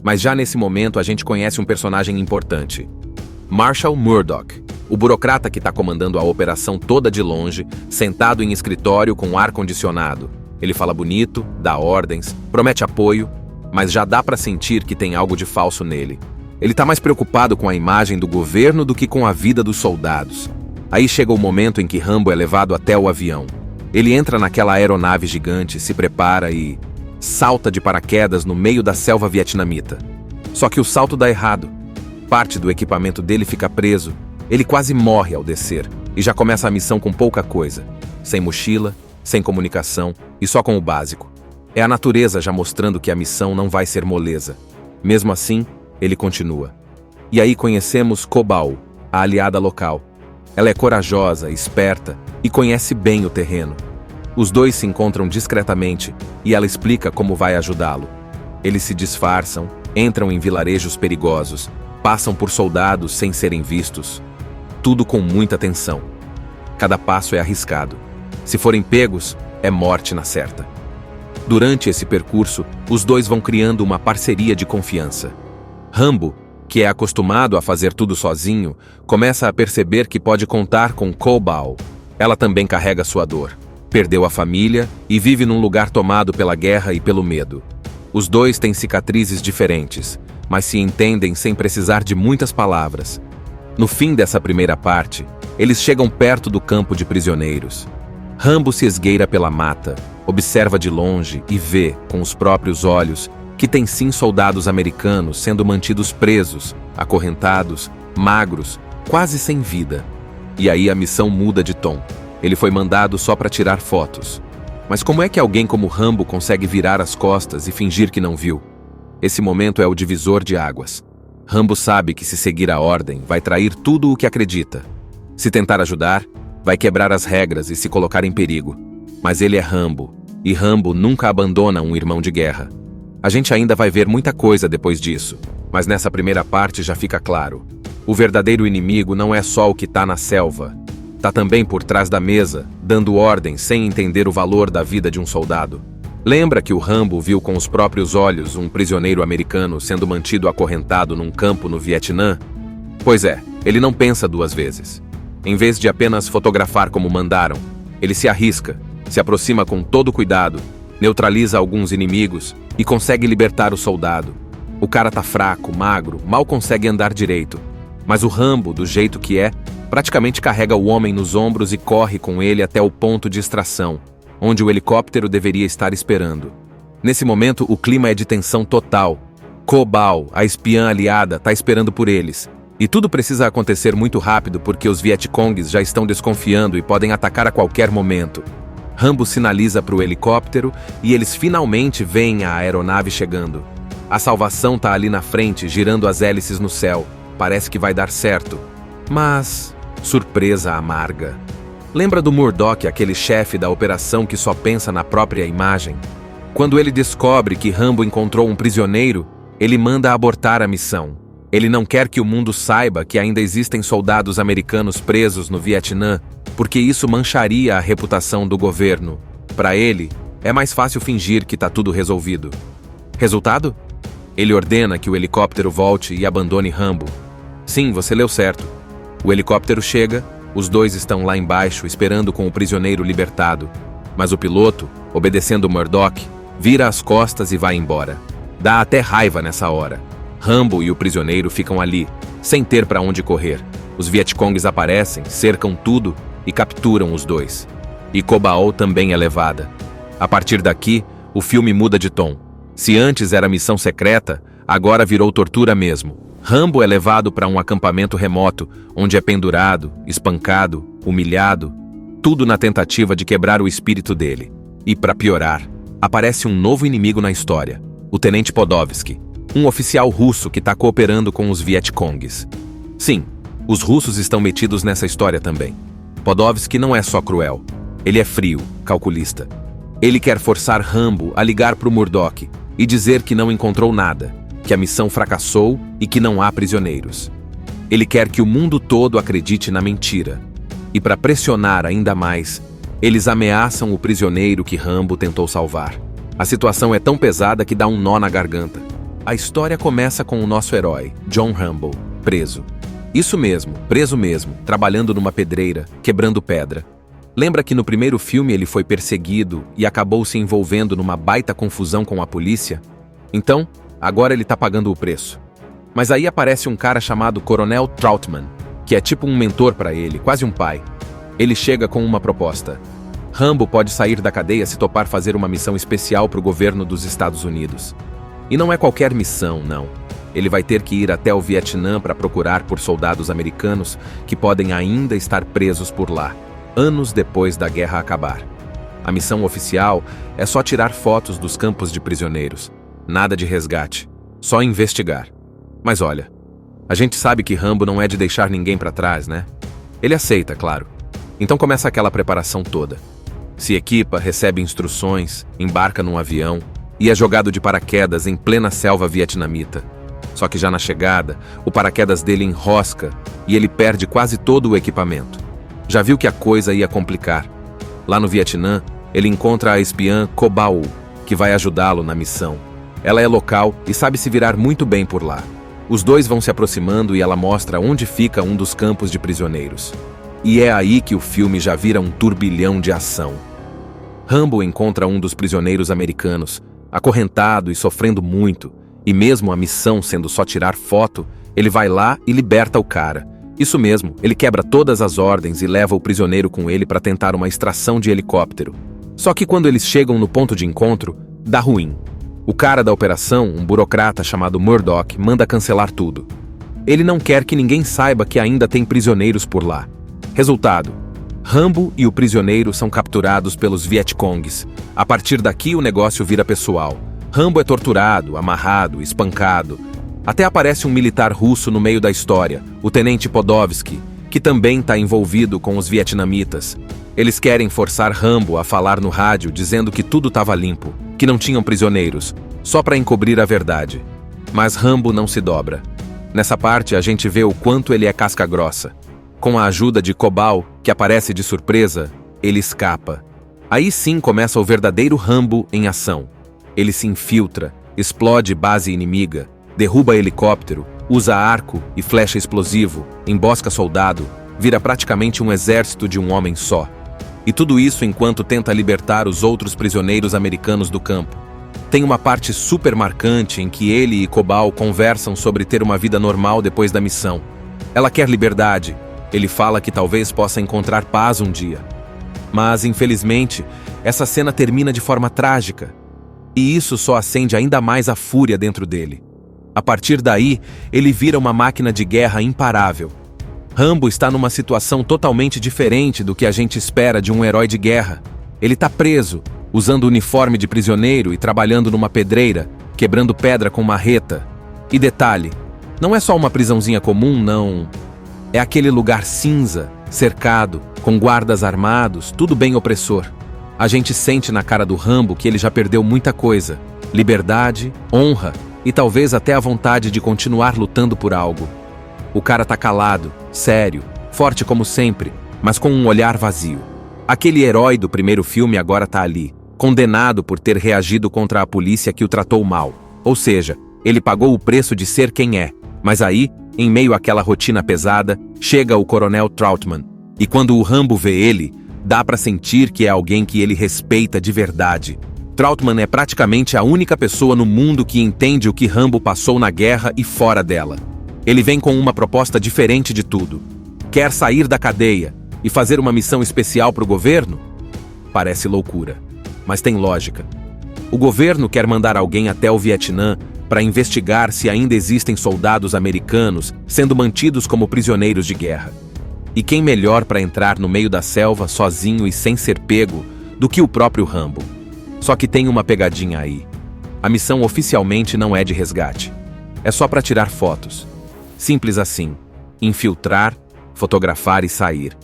Mas já nesse momento a gente conhece um personagem importante. Marshall Murdock, o burocrata que está comandando a operação toda de longe, sentado em escritório com ar-condicionado. Ele fala bonito, dá ordens, promete apoio, mas já dá para sentir que tem algo de falso nele. Ele está mais preocupado com a imagem do governo do que com a vida dos soldados. Aí chega o momento em que Rambo é levado até o avião. Ele entra naquela aeronave gigante, se prepara e salta de paraquedas no meio da selva vietnamita. Só que o salto dá errado. Parte do equipamento dele fica preso. Ele quase morre ao descer e já começa a missão com pouca coisa. Sem mochila, sem comunicação e só com o básico. É a natureza já mostrando que a missão não vai ser moleza. Mesmo assim, ele continua. E aí conhecemos Cobal, a aliada local. Ela é corajosa, esperta e conhece bem o terreno. Os dois se encontram discretamente e ela explica como vai ajudá-lo. Eles se disfarçam, entram em vilarejos perigosos, passam por soldados sem serem vistos. Tudo com muita atenção. Cada passo é arriscado. Se forem pegos, é morte na certa. Durante esse percurso, os dois vão criando uma parceria de confiança. Rambo, que é acostumado a fazer tudo sozinho, começa a perceber que pode contar com Cobal. Ela também carrega sua dor. Perdeu a família e vive num lugar tomado pela guerra e pelo medo. Os dois têm cicatrizes diferentes, mas se entendem sem precisar de muitas palavras. No fim dessa primeira parte, eles chegam perto do campo de prisioneiros. Rambo se esgueira pela mata, observa de longe e vê, com os próprios olhos, que tem sim soldados americanos sendo mantidos presos, acorrentados, magros, quase sem vida. E aí a missão muda de tom. Ele foi mandado só para tirar fotos. Mas como é que alguém como Rambo consegue virar as costas e fingir que não viu? Esse momento é o divisor de águas. Rambo sabe que se seguir a ordem, vai trair tudo o que acredita. Se tentar ajudar, vai quebrar as regras e se colocar em perigo. Mas ele é Rambo, e Rambo nunca abandona um irmão de guerra. A gente ainda vai ver muita coisa depois disso, mas nessa primeira parte já fica claro. O verdadeiro inimigo não é só o que tá na selva. Tá também por trás da mesa, dando ordem sem entender o valor da vida de um soldado. Lembra que o Rambo viu com os próprios olhos um prisioneiro americano sendo mantido acorrentado num campo no Vietnã? Pois é, ele não pensa duas vezes. Em vez de apenas fotografar como mandaram, ele se arrisca, se aproxima com todo cuidado, neutraliza alguns inimigos e consegue libertar o soldado. O cara tá fraco, magro, mal consegue andar direito. Mas o Rambo, do jeito que é, praticamente carrega o homem nos ombros e corre com ele até o ponto de extração, onde o helicóptero deveria estar esperando. Nesse momento, o clima é de tensão total. Cobal, a espiã aliada, tá esperando por eles. E tudo precisa acontecer muito rápido porque os Vietcongues já estão desconfiando e podem atacar a qualquer momento. Rambo sinaliza para o helicóptero e eles finalmente veem a aeronave chegando. A salvação tá ali na frente, girando as hélices no céu. Parece que vai dar certo. Mas, surpresa amarga. Lembra do Murdock, aquele chefe da operação que só pensa na própria imagem? Quando ele descobre que Rambo encontrou um prisioneiro, ele manda abortar a missão. Ele não quer que o mundo saiba que ainda existem soldados americanos presos no Vietnã, porque isso mancharia a reputação do governo. Para ele, é mais fácil fingir que tá tudo resolvido. Resultado? Ele ordena que o helicóptero volte e abandone Rambo. Sim, você leu certo. O helicóptero chega, os dois estão lá embaixo esperando com o prisioneiro libertado. Mas o piloto, obedecendo Murdock, vira as costas e vai embora. Dá até raiva nessa hora. Rambo e o prisioneiro ficam ali, sem ter para onde correr. Os Vietcongues aparecem, cercam tudo e capturam os dois. E Cobal também é levada. A partir daqui, o filme muda de tom. Se antes era missão secreta, agora virou tortura mesmo. Rambo é levado para um acampamento remoto, onde é pendurado, espancado, humilhado, tudo na tentativa de quebrar o espírito dele. E para piorar, aparece um novo inimigo na história, o Tenente Podovsky, um oficial russo que está cooperando com os Vietcongues. Sim, os russos estão metidos nessa história também. Podovsky não é só cruel, Ele é frio, calculista. Ele quer forçar Rambo a ligar para o Murdoch e dizer que não encontrou nada, que a missão fracassou e que não há prisioneiros. Ele quer que o mundo todo acredite na mentira. E para pressionar ainda mais, eles ameaçam o prisioneiro que Rambo tentou salvar. A situação é tão pesada que dá um nó na garganta. A história começa com o nosso herói, John Rambo, preso. Isso mesmo, preso mesmo, trabalhando numa pedreira, quebrando pedra. Lembra que no primeiro filme ele foi perseguido e acabou se envolvendo numa baita confusão com a polícia? Então, agora ele tá pagando o preço. Mas aí aparece um cara chamado Coronel Trautman, que é tipo um mentor para ele, quase um pai. Ele chega com uma proposta. Rambo pode sair da cadeia se topar fazer uma missão especial para o governo dos Estados Unidos. E não é qualquer missão, não. Ele vai ter que ir até o Vietnã para procurar por soldados americanos que podem ainda estar presos por lá, anos depois da guerra acabar. A missão oficial é só tirar fotos dos campos de prisioneiros. Nada de resgate, só investigar. Mas olha, a gente sabe que Rambo não é de deixar ninguém para trás, né? Ele aceita, claro. Então começa aquela preparação toda. Se equipa, recebe instruções, embarca num avião e é jogado de paraquedas em plena selva vietnamita. Só que já na chegada, o paraquedas dele enrosca e ele perde quase todo o equipamento. Já viu que a coisa ia complicar. Lá no Vietnã, ele encontra a espiã Co Bao, que vai ajudá-lo na missão. Ela é local e sabe se virar muito bem por lá. Os dois vão se aproximando e ela mostra onde fica um dos campos de prisioneiros. E é aí que o filme já vira um turbilhão de ação. Rambo encontra um dos prisioneiros americanos, acorrentado e sofrendo muito, e mesmo a missão sendo só tirar foto, ele vai lá e liberta o cara. Isso mesmo, ele quebra todas as ordens e leva o prisioneiro com ele para tentar uma extração de helicóptero. Só que quando eles chegam no ponto de encontro, dá ruim. O cara da operação, um burocrata chamado Murdoch, manda cancelar tudo. Ele não quer que ninguém saiba que ainda tem prisioneiros por lá. Resultado: Rambo e o prisioneiro são capturados pelos Vietcongs. A partir daqui o negócio vira pessoal. Rambo é torturado, amarrado, espancado. Até aparece um militar russo no meio da história, o tenente Podovsky, que também está envolvido com os vietnamitas. Eles querem forçar Rambo a falar no rádio dizendo que tudo estava limpo, que não tinham prisioneiros, só para encobrir a verdade. Mas Rambo não se dobra. Nessa parte a gente vê o quanto ele é casca grossa. Com a ajuda de Co Bao, que aparece de surpresa, ele escapa. Aí sim começa o verdadeiro Rambo em ação. Ele se infiltra, explode base inimiga, derruba helicóptero, usa arco e flecha explosivo, embosca soldado, vira praticamente um exército de um homem só. E tudo isso enquanto tenta libertar os outros prisioneiros americanos do campo. Tem uma parte super marcante em que ele e Co Bao conversam sobre ter uma vida normal depois da missão. Ela quer liberdade. Ele fala que talvez possa encontrar paz um dia. Mas, infelizmente, essa cena termina de forma trágica. E isso só acende ainda mais a fúria dentro dele. A partir daí, ele vira uma máquina de guerra imparável. Rambo está numa situação totalmente diferente do que a gente espera de um herói de guerra. Ele está preso, usando uniforme de prisioneiro e trabalhando numa pedreira, quebrando pedra com marreta. E detalhe, não é só uma prisãozinha comum, não. É aquele lugar cinza, cercado, com guardas armados, tudo bem opressor. A gente sente na cara do Rambo que ele já perdeu muita coisa. Liberdade, honra e talvez até a vontade de continuar lutando por algo. O cara tá calado, sério, forte como sempre, mas com um olhar vazio. Aquele herói do primeiro filme agora tá ali, condenado por ter reagido contra a polícia que o tratou mal. Ou seja, ele pagou o preço de ser quem é. Mas aí, em meio àquela rotina pesada, chega o Coronel Trautman. E quando o Rambo vê ele, dá pra sentir que é alguém que ele respeita de verdade. Trautman é praticamente a única pessoa no mundo que entende o que Rambo passou na guerra e fora dela. Ele vem com uma proposta diferente de tudo. Quer sair da cadeia e fazer uma missão especial para o governo? Parece loucura, mas tem lógica. O governo quer mandar alguém até o Vietnã para investigar se ainda existem soldados americanos sendo mantidos como prisioneiros de guerra. E quem melhor para entrar no meio da selva sozinho e sem ser pego do que o próprio Rambo? Só que tem uma pegadinha aí. A missão oficialmente não é de resgate. É só para tirar fotos. Simples assim. Infiltrar, fotografar e sair.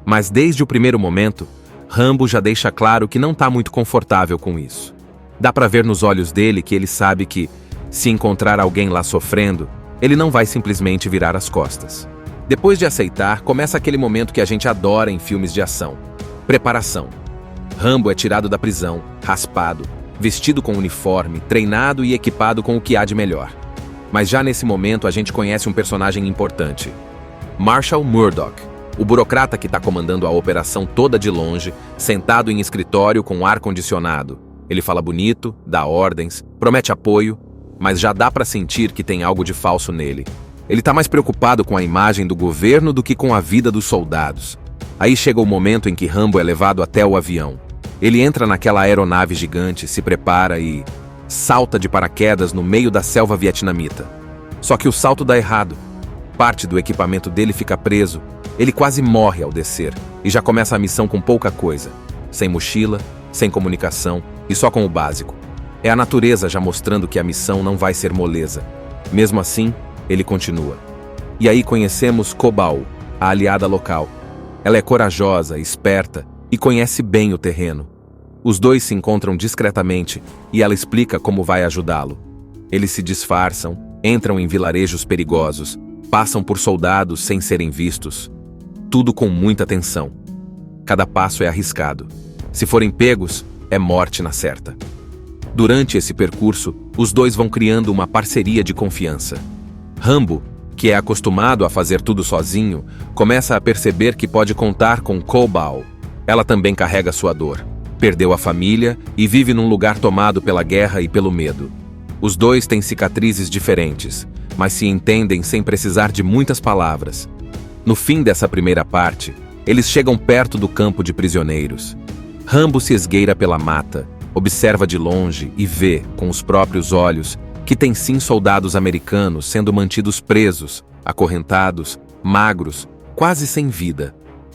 Mas desde o primeiro momento, Rambo já deixa claro que não tá muito confortável com isso. Dá pra ver nos olhos dele que ele sabe que, se encontrar alguém lá sofrendo, ele não vai simplesmente virar as costas. Depois de aceitar, começa aquele momento que a gente adora em filmes de ação. Preparação. Rambo é tirado da prisão, raspado, vestido com uniforme, treinado e equipado com o que há de melhor. Mas já nesse momento a gente conhece um personagem importante. Marshall Murdoch, o burocrata que está comandando a operação toda de longe, sentado em escritório com ar-condicionado. Ele fala bonito, dá ordens, promete apoio, mas já dá para sentir que tem algo de falso nele. Ele está mais preocupado com a imagem do governo do que com a vida dos soldados. Aí chega o momento em que Rambo é levado até o avião. Ele entra naquela aeronave gigante, se prepara e salta de paraquedas no meio da selva vietnamita. Só que o salto dá errado. Parte do equipamento dele fica preso. Ele quase morre ao descer e já começa a missão com pouca coisa. Sem mochila, sem comunicação e só com o básico. É a natureza já mostrando que a missão não vai ser moleza. Mesmo assim, ele continua. E aí conhecemos Cobal, a aliada local. Ela é corajosa, esperta e conhece bem o terreno. Os dois se encontram discretamente e ela explica como vai ajudá-lo. Eles se disfarçam, entram em vilarejos perigosos, passam por soldados sem serem vistos. Tudo com muita tensão. Cada passo é arriscado. Se forem pegos, é morte na certa. Durante esse percurso, os dois vão criando uma parceria de confiança. Rambo, que é acostumado a fazer tudo sozinho, começa a perceber que pode contar com Cobal. Ela também carrega sua dor. Perdeu a família e vive num lugar tomado pela guerra e pelo medo. Os dois têm cicatrizes diferentes, mas se entendem sem precisar de muitas palavras. No fim dessa primeira parte, eles chegam perto do campo de prisioneiros. Rambo se esgueira pela mata, observa de longe e vê, com os próprios olhos, que tem sim soldados americanos sendo mantidos presos, acorrentados, magros, quase sem vida.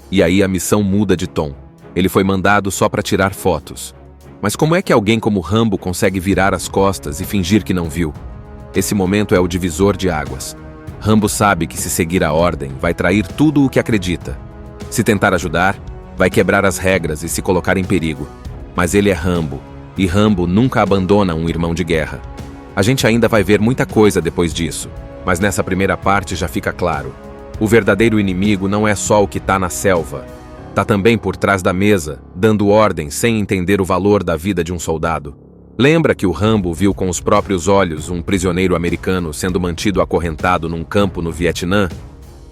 E aí a missão muda de tom. Ele foi mandado só para tirar fotos. Mas como é que alguém como Rambo consegue virar as costas e fingir que não viu? Esse momento é o divisor de águas. Rambo sabe que se seguir a ordem, vai trair tudo o que acredita. Se tentar ajudar, vai quebrar as regras e se colocar em perigo. Mas ele é Rambo, e Rambo nunca abandona um irmão de guerra. A gente ainda vai ver muita coisa depois disso, mas nessa primeira parte já fica claro. O verdadeiro inimigo não é só o que está na selva. Tá também por trás da mesa, dando ordem sem entender o valor da vida de um soldado. Lembra que o Rambo viu com os próprios olhos um prisioneiro americano sendo mantido acorrentado num campo no Vietnã?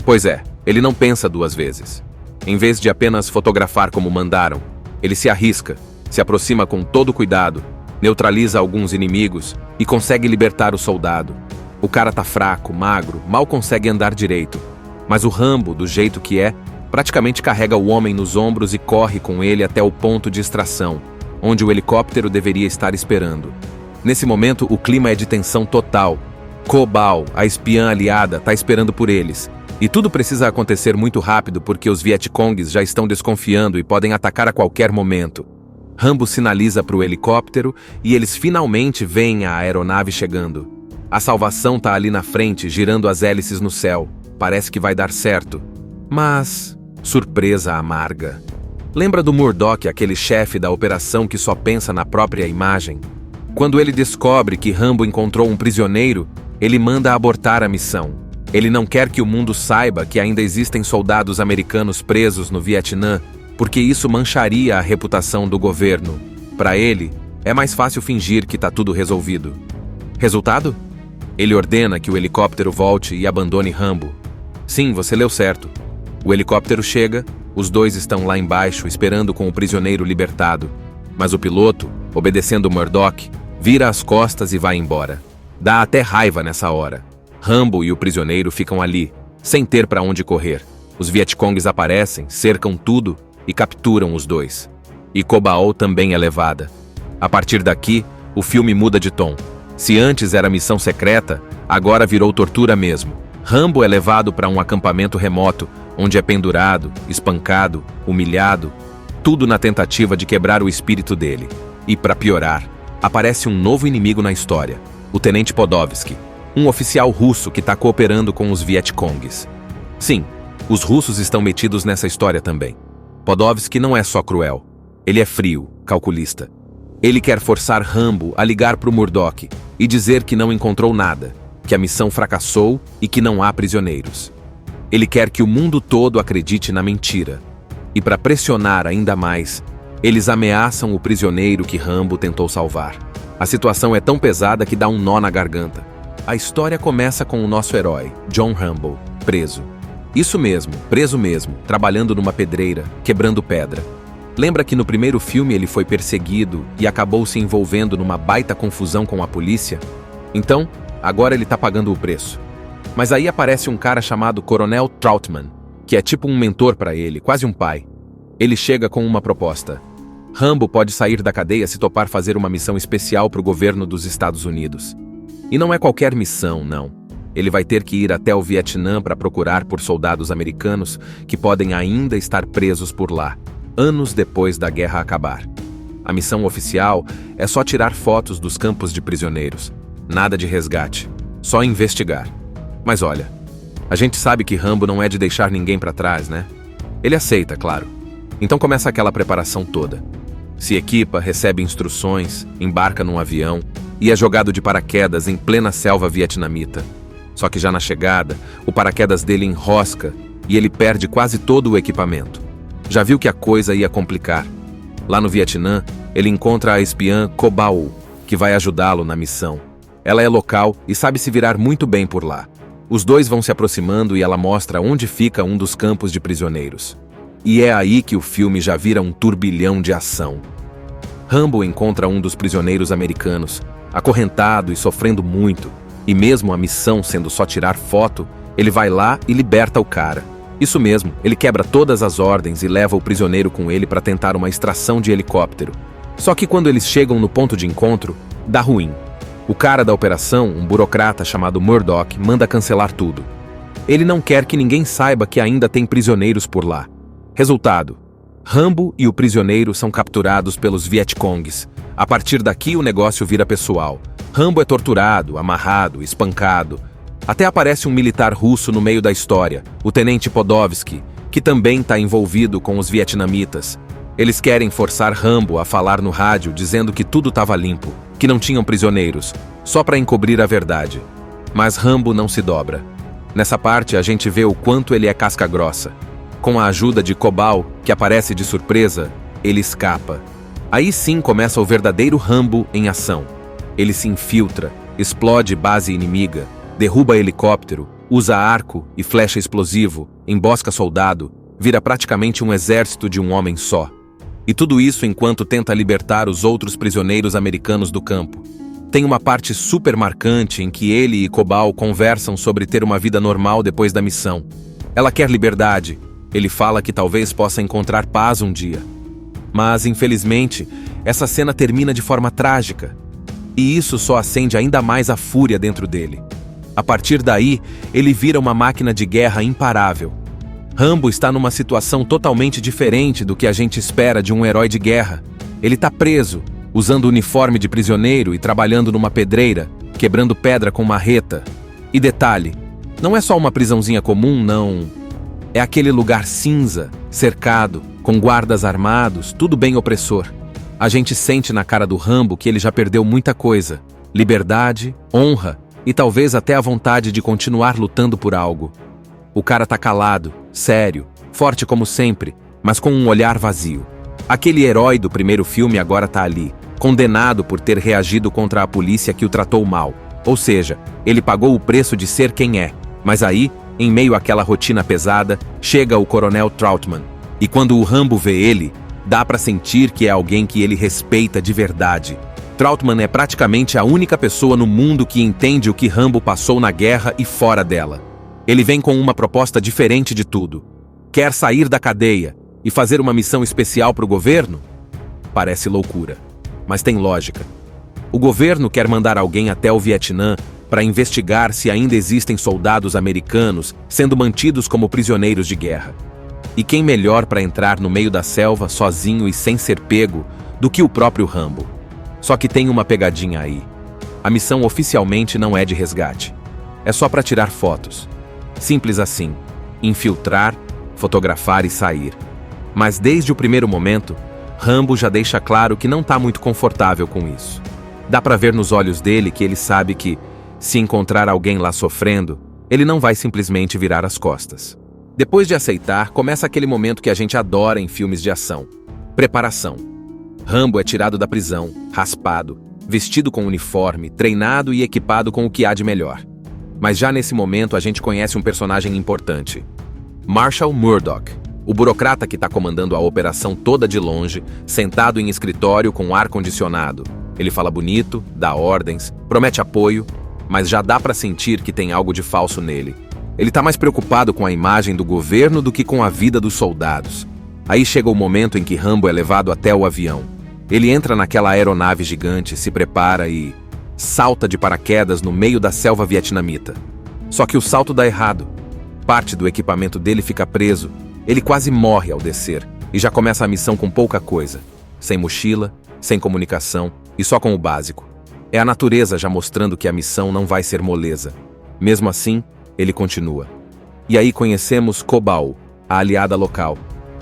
Pois é, ele não pensa duas vezes. Em vez de apenas fotografar como mandaram, ele se arrisca, se aproxima com todo cuidado, neutraliza alguns inimigos e consegue libertar o soldado. O cara tá fraco, magro, mal consegue andar direito. Mas o Rambo, do jeito que é, praticamente carrega o homem nos ombros e corre com ele até o ponto de extração, onde o helicóptero deveria estar esperando. Nesse momento, o clima é de tensão total. Cobal, a espiã aliada, tá esperando por eles. E tudo precisa acontecer muito rápido porque os Vietcongues já estão desconfiando e podem atacar a qualquer momento. Rambo sinaliza para o helicóptero e eles finalmente veem a aeronave chegando. A salvação tá ali na frente, girando as hélices no céu. Parece que vai dar certo. Mas surpresa amarga. Lembra do Murdoch, aquele chefe da operação que só pensa na própria imagem? Quando ele descobre que Rambo encontrou um prisioneiro, ele manda abortar a missão. Ele não quer que o mundo saiba que ainda existem soldados americanos presos no Vietnã, porque isso mancharia a reputação do governo. Para ele, é mais fácil fingir que tá tudo resolvido. Resultado? Ele ordena que o helicóptero volte e abandone Rambo. Sim, você leu certo. O helicóptero chega, os dois estão lá embaixo esperando com o prisioneiro libertado. Mas o piloto, obedecendo Murdoch, vira as costas e vai embora. Dá até raiva nessa hora. Rambo e o prisioneiro ficam ali, sem ter para onde correr. Os Vietcongues aparecem, cercam tudo e capturam os dois. E Cobal também é levada. A partir daqui, o filme muda de tom. Se antes era missão secreta, agora virou tortura mesmo. Rambo é levado para um acampamento remoto, onde é pendurado, espancado, humilhado, tudo na tentativa de quebrar o espírito dele. E para piorar, aparece um novo inimigo na história, o Tenente Podovsky, um oficial russo que está cooperando com os Vietcongues. Sim, os russos estão metidos nessa história também. Podovsky não é só cruel, Ele é frio, calculista. Ele quer forçar Rambo a ligar para o Murdoch e dizer que não encontrou nada, que a missão fracassou e que não há prisioneiros. Ele quer que o mundo todo acredite na mentira. E para pressionar ainda mais, eles ameaçam o prisioneiro que Rambo tentou salvar. A situação é tão pesada que dá um nó na garganta. A história começa com o nosso herói, John Rambo, preso. Isso mesmo, preso mesmo, trabalhando numa pedreira, quebrando pedra. Lembra que no primeiro filme ele foi perseguido e acabou se envolvendo numa baita confusão com a polícia? Então, agora ele tá pagando o preço. Mas aí aparece um cara chamado Coronel Trautman, que é tipo um mentor para ele, quase um pai. Ele chega com uma proposta. Rambo pode sair da cadeia se topar fazer uma missão especial para o governo dos Estados Unidos. E não é qualquer missão, não. Ele vai ter que ir até o Vietnã para procurar por soldados americanos que podem ainda estar presos por lá, anos depois da guerra acabar. A missão oficial é só tirar fotos dos campos de prisioneiros. Nada de resgate, só investigar. Mas olha, a gente sabe que Rambo não é de deixar ninguém para trás, né? Ele aceita, claro. Então começa aquela preparação toda. Se equipa, recebe instruções, embarca num avião e é jogado de paraquedas em plena selva vietnamita. Só que já na chegada, o paraquedas dele enrosca e ele perde quase todo o equipamento. Já viu que a coisa ia complicar. Lá no Vietnã, ele encontra a espiã Co Bao, que vai ajudá-lo na missão. Ela é local e sabe se virar muito bem por lá. Os dois vão se aproximando e ela mostra onde fica um dos campos de prisioneiros. E é aí que o filme já vira um turbilhão de ação. Rambo encontra um dos prisioneiros americanos, acorrentado e sofrendo muito, e mesmo a missão sendo só tirar foto, ele vai lá e liberta o cara. Isso mesmo, ele quebra todas as ordens e leva o prisioneiro com ele para tentar uma extração de helicóptero. Só que quando eles chegam no ponto de encontro, dá ruim. O cara da operação, um burocrata chamado Murdoch, manda cancelar tudo. Ele não quer que ninguém saiba que ainda tem prisioneiros por lá. Resultado: Rambo e o prisioneiro são capturados pelos Vietcongs. A partir daqui o negócio vira pessoal. Rambo é torturado, amarrado, espancado. Até aparece um militar russo no meio da história, o tenente Podovsky, que também está envolvido com os vietnamitas. Eles querem forçar Rambo a falar no rádio dizendo que tudo estava limpo, que não tinham prisioneiros, só para encobrir a verdade. Mas Rambo não se dobra. Nessa parte a gente vê o quanto ele é casca grossa. Com a ajuda de Co Bao, que aparece de surpresa, ele escapa. Aí sim começa o verdadeiro Rambo em ação. Ele se infiltra, explode base inimiga, derruba helicóptero, usa arco e flecha explosivo, embosca soldado, vira praticamente um exército de um homem só. E tudo isso enquanto tenta libertar os outros prisioneiros americanos do campo. Tem uma parte super marcante em que ele e Co Bao conversam sobre ter uma vida normal depois da missão. Ela quer liberdade. Ele fala que talvez possa encontrar paz um dia. Mas, infelizmente, essa cena termina de forma trágica. E isso só acende ainda mais a fúria dentro dele. A partir daí, ele vira uma máquina de guerra imparável. Rambo está numa situação totalmente diferente do que a gente espera de um herói de guerra. Ele está preso, usando uniforme de prisioneiro e trabalhando numa pedreira, quebrando pedra com marreta. E detalhe, não é só uma prisãozinha comum, não. É aquele lugar cinza, cercado, com guardas armados, tudo bem opressor. A gente sente na cara do Rambo que ele já perdeu muita coisa. Liberdade, honra e talvez até a vontade de continuar lutando por algo. O cara tá calado, sério, forte como sempre, mas com um olhar vazio. Aquele herói do primeiro filme agora tá ali, condenado por ter reagido contra a polícia que o tratou mal. Ou seja, ele pagou o preço de ser quem é. Mas aí, em meio àquela rotina pesada, chega o Coronel Trautman. E quando o Rambo vê ele, dá pra sentir que é alguém que ele respeita de verdade. Trautman é praticamente a única pessoa no mundo que entende o que Rambo passou na guerra e fora dela. Ele vem com uma proposta diferente de tudo. Quer sair da cadeia e fazer uma missão especial para o governo? Parece loucura, mas tem lógica. O governo quer mandar alguém até o Vietnã para investigar se ainda existem soldados americanos sendo mantidos como prisioneiros de guerra. E quem melhor para entrar no meio da selva sozinho e sem ser pego do que o próprio Rambo? Só que tem uma pegadinha aí. A missão oficialmente não é de resgate. É só para tirar fotos. Simples assim. Infiltrar, fotografar e sair. Mas desde o primeiro momento, Rambo já deixa claro que não tá muito confortável com isso. Dá pra ver nos olhos dele que ele sabe que, se encontrar alguém lá sofrendo, ele não vai simplesmente virar as costas. Depois de aceitar, começa aquele momento que a gente adora em filmes de ação. Preparação. Rambo é tirado da prisão, raspado, vestido com uniforme, treinado e equipado com o que há de melhor. Mas já nesse momento a gente conhece um personagem importante. Marshall Murdock, o burocrata que está comandando a operação toda de longe, sentado em escritório com ar-condicionado. Ele fala bonito, dá ordens, promete apoio, mas já dá para sentir que tem algo de falso nele. Ele está mais preocupado com a imagem do governo do que com a vida dos soldados. Aí chega o momento em que Rambo é levado até o avião. Ele entra naquela aeronave gigante, se prepara e salta de paraquedas no meio da selva vietnamita. Só que o salto dá errado. Parte do equipamento dele fica preso. Ele quase morre ao descer e já começa a missão com pouca coisa. Sem mochila, sem comunicação e só com o básico. É a natureza já mostrando que a missão não vai ser moleza. Mesmo assim, ele continua. E aí conhecemos Cobal, a aliada local.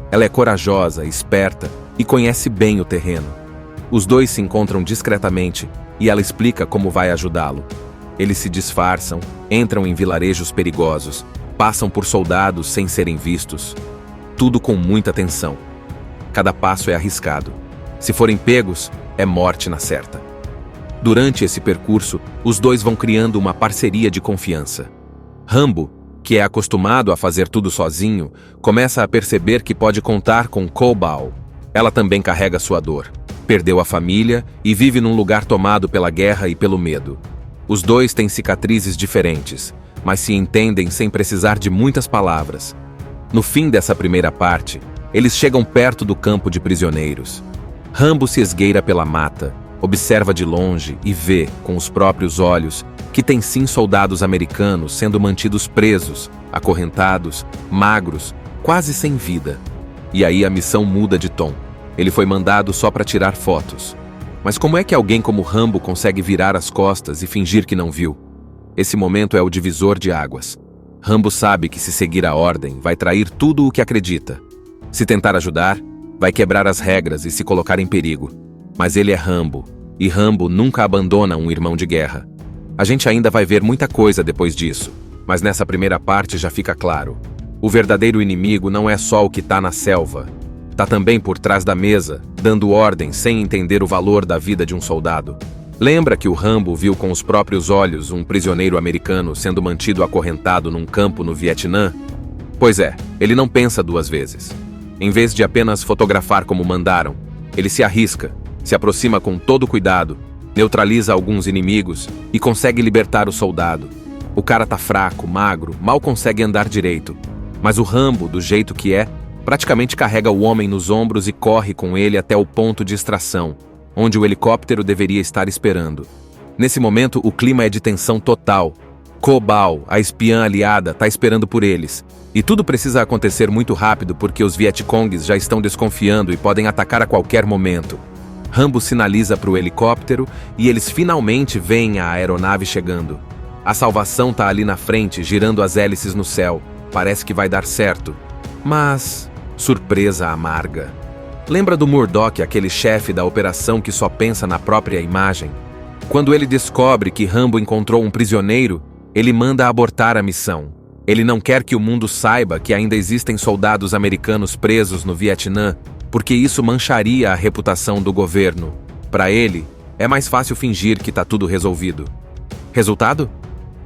Ela é corajosa, esperta e conhece bem o terreno. Os dois se encontram discretamente e ela explica como vai ajudá-lo. Eles se disfarçam, entram em vilarejos perigosos, passam por soldados sem serem vistos. Tudo com muita atenção. Cada passo é arriscado. Se forem pegos, é morte na certa. Durante esse percurso, os dois vão criando uma parceria de confiança. Rambo, que é acostumado a fazer tudo sozinho, começa a perceber que pode contar com Cobal. Ela também carrega sua dor. Perdeu a família e vive num lugar tomado pela guerra e pelo medo. Os dois têm cicatrizes diferentes, mas se entendem sem precisar de muitas palavras. No fim dessa primeira parte, eles chegam perto do campo de prisioneiros. Rambo se esgueira pela mata, observa de longe e vê, com os próprios olhos, que tem sim soldados americanos sendo mantidos presos, acorrentados, magros, quase sem vida. E aí a missão muda de tom. Ele foi mandado só para tirar fotos. Mas como é que alguém como Rambo consegue virar as costas e fingir que não viu? Esse momento é o divisor de águas. Rambo sabe que se seguir a ordem, vai trair tudo o que acredita. Se tentar ajudar, vai quebrar as regras e se colocar em perigo. Mas ele é Rambo, e Rambo nunca abandona um irmão de guerra. A gente ainda vai ver muita coisa depois disso, mas nessa primeira parte já fica claro. O verdadeiro inimigo não é só o que está na selva. Tá também por trás da mesa, dando ordem sem entender o valor da vida de um soldado. Lembra que o Rambo viu com os próprios olhos um prisioneiro americano sendo mantido acorrentado num campo no Vietnã? Pois é, ele não pensa duas vezes. Em vez de apenas fotografar como mandaram, ele se arrisca, se aproxima com todo cuidado, neutraliza alguns inimigos e consegue libertar o soldado. O cara tá fraco, magro, mal consegue andar direito. Mas o Rambo, do jeito que é, praticamente carrega o homem nos ombros e corre com ele até o ponto de extração, onde o helicóptero deveria estar esperando. Nesse momento, o clima é de tensão total. Cobal, a espiã aliada, tá esperando por eles. E tudo precisa acontecer muito rápido porque os Vietcongues já estão desconfiando e podem atacar a qualquer momento. Rambo sinaliza para o helicóptero e eles finalmente veem a aeronave chegando. A salvação tá ali na frente, girando as hélices no céu. Parece que vai dar certo. Mas surpresa amarga. Lembra do Murdock, aquele chefe da operação que só pensa na própria imagem? Quando ele descobre que Rambo encontrou um prisioneiro, ele manda abortar a missão. Ele não quer que o mundo saiba que ainda existem soldados americanos presos no Vietnã, porque isso mancharia a reputação do governo. Para ele, é mais fácil fingir que tá tudo resolvido. Resultado?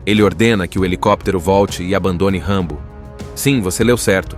Ele ordena que o helicóptero volte e abandone Rambo. Sim, você leu certo.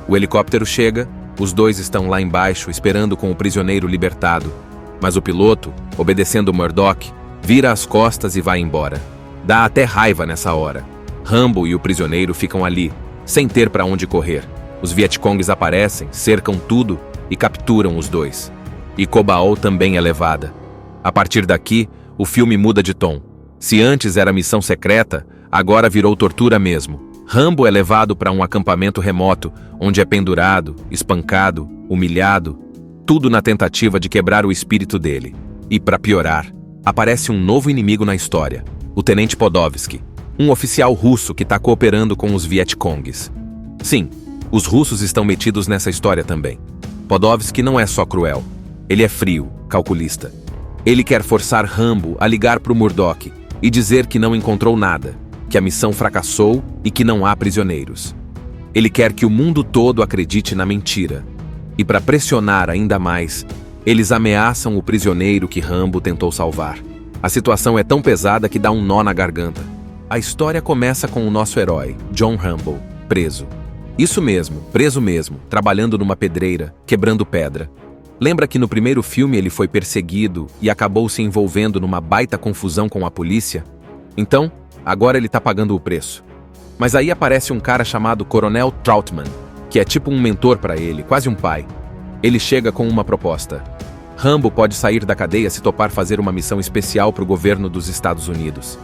O helicóptero chega, os dois estão lá embaixo esperando com o prisioneiro libertado. Mas o piloto, obedecendo Murdock, vira as costas e vai embora. Dá até raiva nessa hora. Rambo e o prisioneiro ficam ali, sem ter para onde correr. Os Vietcongues aparecem, cercam tudo e capturam os dois. E Cobal também é levada. A partir daqui, o filme muda de tom. Se antes era missão secreta, agora virou tortura mesmo. Rambo é levado para um acampamento remoto, onde é pendurado, espancado, humilhado, tudo na tentativa de quebrar o espírito dele. E para piorar, aparece um novo inimigo na história, o Tenente Podolsky, um oficial russo que está cooperando com os Vietcongues. Sim, os russos estão metidos nessa história também. Podolsky não é só cruel, Ele é frio, calculista. Ele quer forçar Rambo a ligar para o Murdoch e dizer que não encontrou nada, que a missão fracassou e que não há prisioneiros. Ele quer que o mundo todo acredite na mentira. E para pressionar ainda mais, eles ameaçam o prisioneiro que Rambo tentou salvar. A situação é tão pesada que dá um nó na garganta. A história começa com o nosso herói, John Rambo, preso. Isso mesmo, preso mesmo, trabalhando numa pedreira, quebrando pedra. Lembra que no primeiro filme ele foi perseguido e acabou se envolvendo numa baita confusão com a polícia? Então, agora ele tá pagando o preço. Mas aí aparece um cara chamado Coronel Trautman, que é tipo um mentor para ele, quase um pai. Ele chega com uma proposta. Rambo pode sair da cadeia se topar fazer uma missão especial para o governo dos Estados Unidos.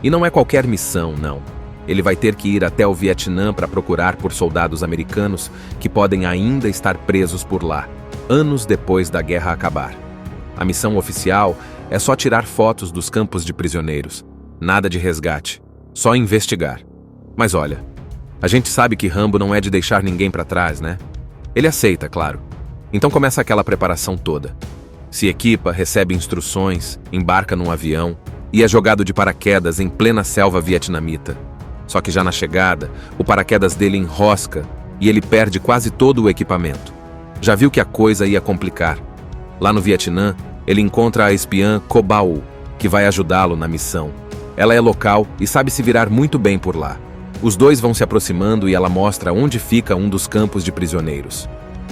E não é qualquer missão, não. Ele vai ter que ir até o Vietnã para procurar por soldados americanos que podem ainda estar presos por lá, anos depois da guerra acabar. A missão oficial é só tirar fotos dos campos de prisioneiros. Nada de resgate, só investigar. Mas olha, a gente sabe que Rambo não é de deixar ninguém para trás, né? Ele aceita, claro. Então começa aquela preparação toda. Se equipa, recebe instruções, embarca num avião e é jogado de paraquedas em plena selva vietnamita. Só que já na chegada, o paraquedas dele enrosca e ele perde quase todo o equipamento. Já viu que a coisa ia complicar. Lá no Vietnã, ele encontra a espiã Co Bao, que vai ajudá-lo na missão. Ela é local e sabe se virar muito bem por lá. Os dois vão se aproximando e ela mostra onde fica um dos campos de prisioneiros.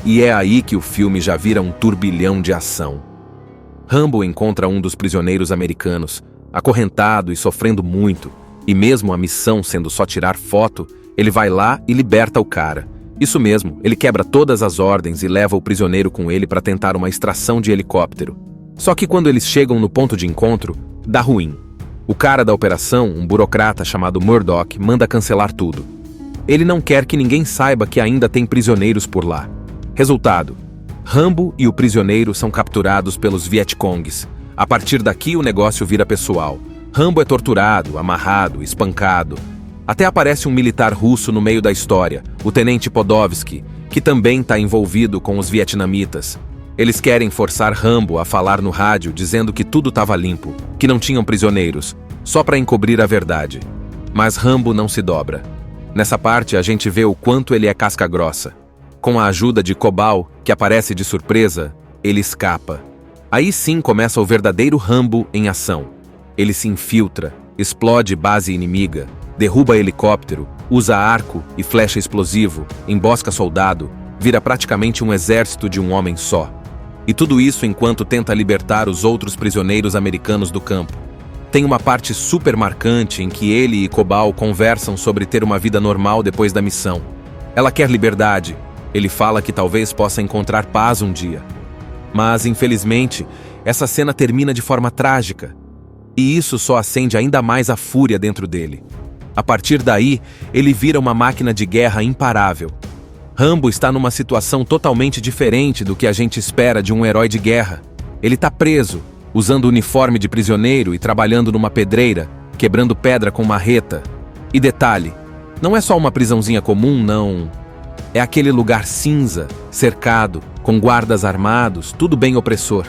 E é aí que o filme já vira um turbilhão de ação. Rambo encontra um dos prisioneiros americanos, acorrentado e sofrendo muito, e mesmo a missão sendo só tirar foto, ele vai lá e liberta o cara. Isso mesmo, ele quebra todas as ordens e leva o prisioneiro com ele para tentar uma extração de helicóptero. Só que quando eles chegam no ponto de encontro, dá ruim. O cara da operação, um burocrata chamado Murdoch, manda cancelar tudo. Ele não quer que ninguém saiba que ainda tem prisioneiros por lá. Resultado: Rambo e o prisioneiro são capturados pelos Vietcongs. A partir daqui o negócio vira pessoal. Rambo é torturado, amarrado, espancado. Até aparece um militar russo no meio da história, o tenente Podovsky, que também está envolvido com os vietnamitas. Eles querem forçar Rambo a falar no rádio dizendo que tudo estava limpo, que não tinham prisioneiros, só para encobrir a verdade. Mas Rambo não se dobra. Nessa parte a gente vê o quanto ele é casca grossa. Com a ajuda de Co Bao, que aparece de surpresa, ele escapa. Aí sim começa o verdadeiro Rambo em ação. Ele se infiltra, explode base inimiga, derruba helicóptero, usa arco e flecha explosivo, embosca soldado, vira praticamente um exército de um homem só. E tudo isso enquanto tenta libertar os outros prisioneiros americanos do campo. Tem uma parte super marcante em que ele e Co Bao conversam sobre ter uma vida normal depois da missão. Ela quer liberdade. Ele fala que talvez possa encontrar paz um dia. Mas, infelizmente, essa cena termina de forma trágica. E isso só acende ainda mais a fúria dentro dele. A partir daí, ele vira uma máquina de guerra imparável. Rambo está numa situação totalmente diferente do que a gente espera de um herói de guerra. Ele está preso, usando uniforme de prisioneiro e trabalhando numa pedreira, quebrando pedra com marreta. E detalhe, não é só uma prisãozinha comum, não. É aquele lugar cinza, cercado, com guardas armados, tudo bem opressor.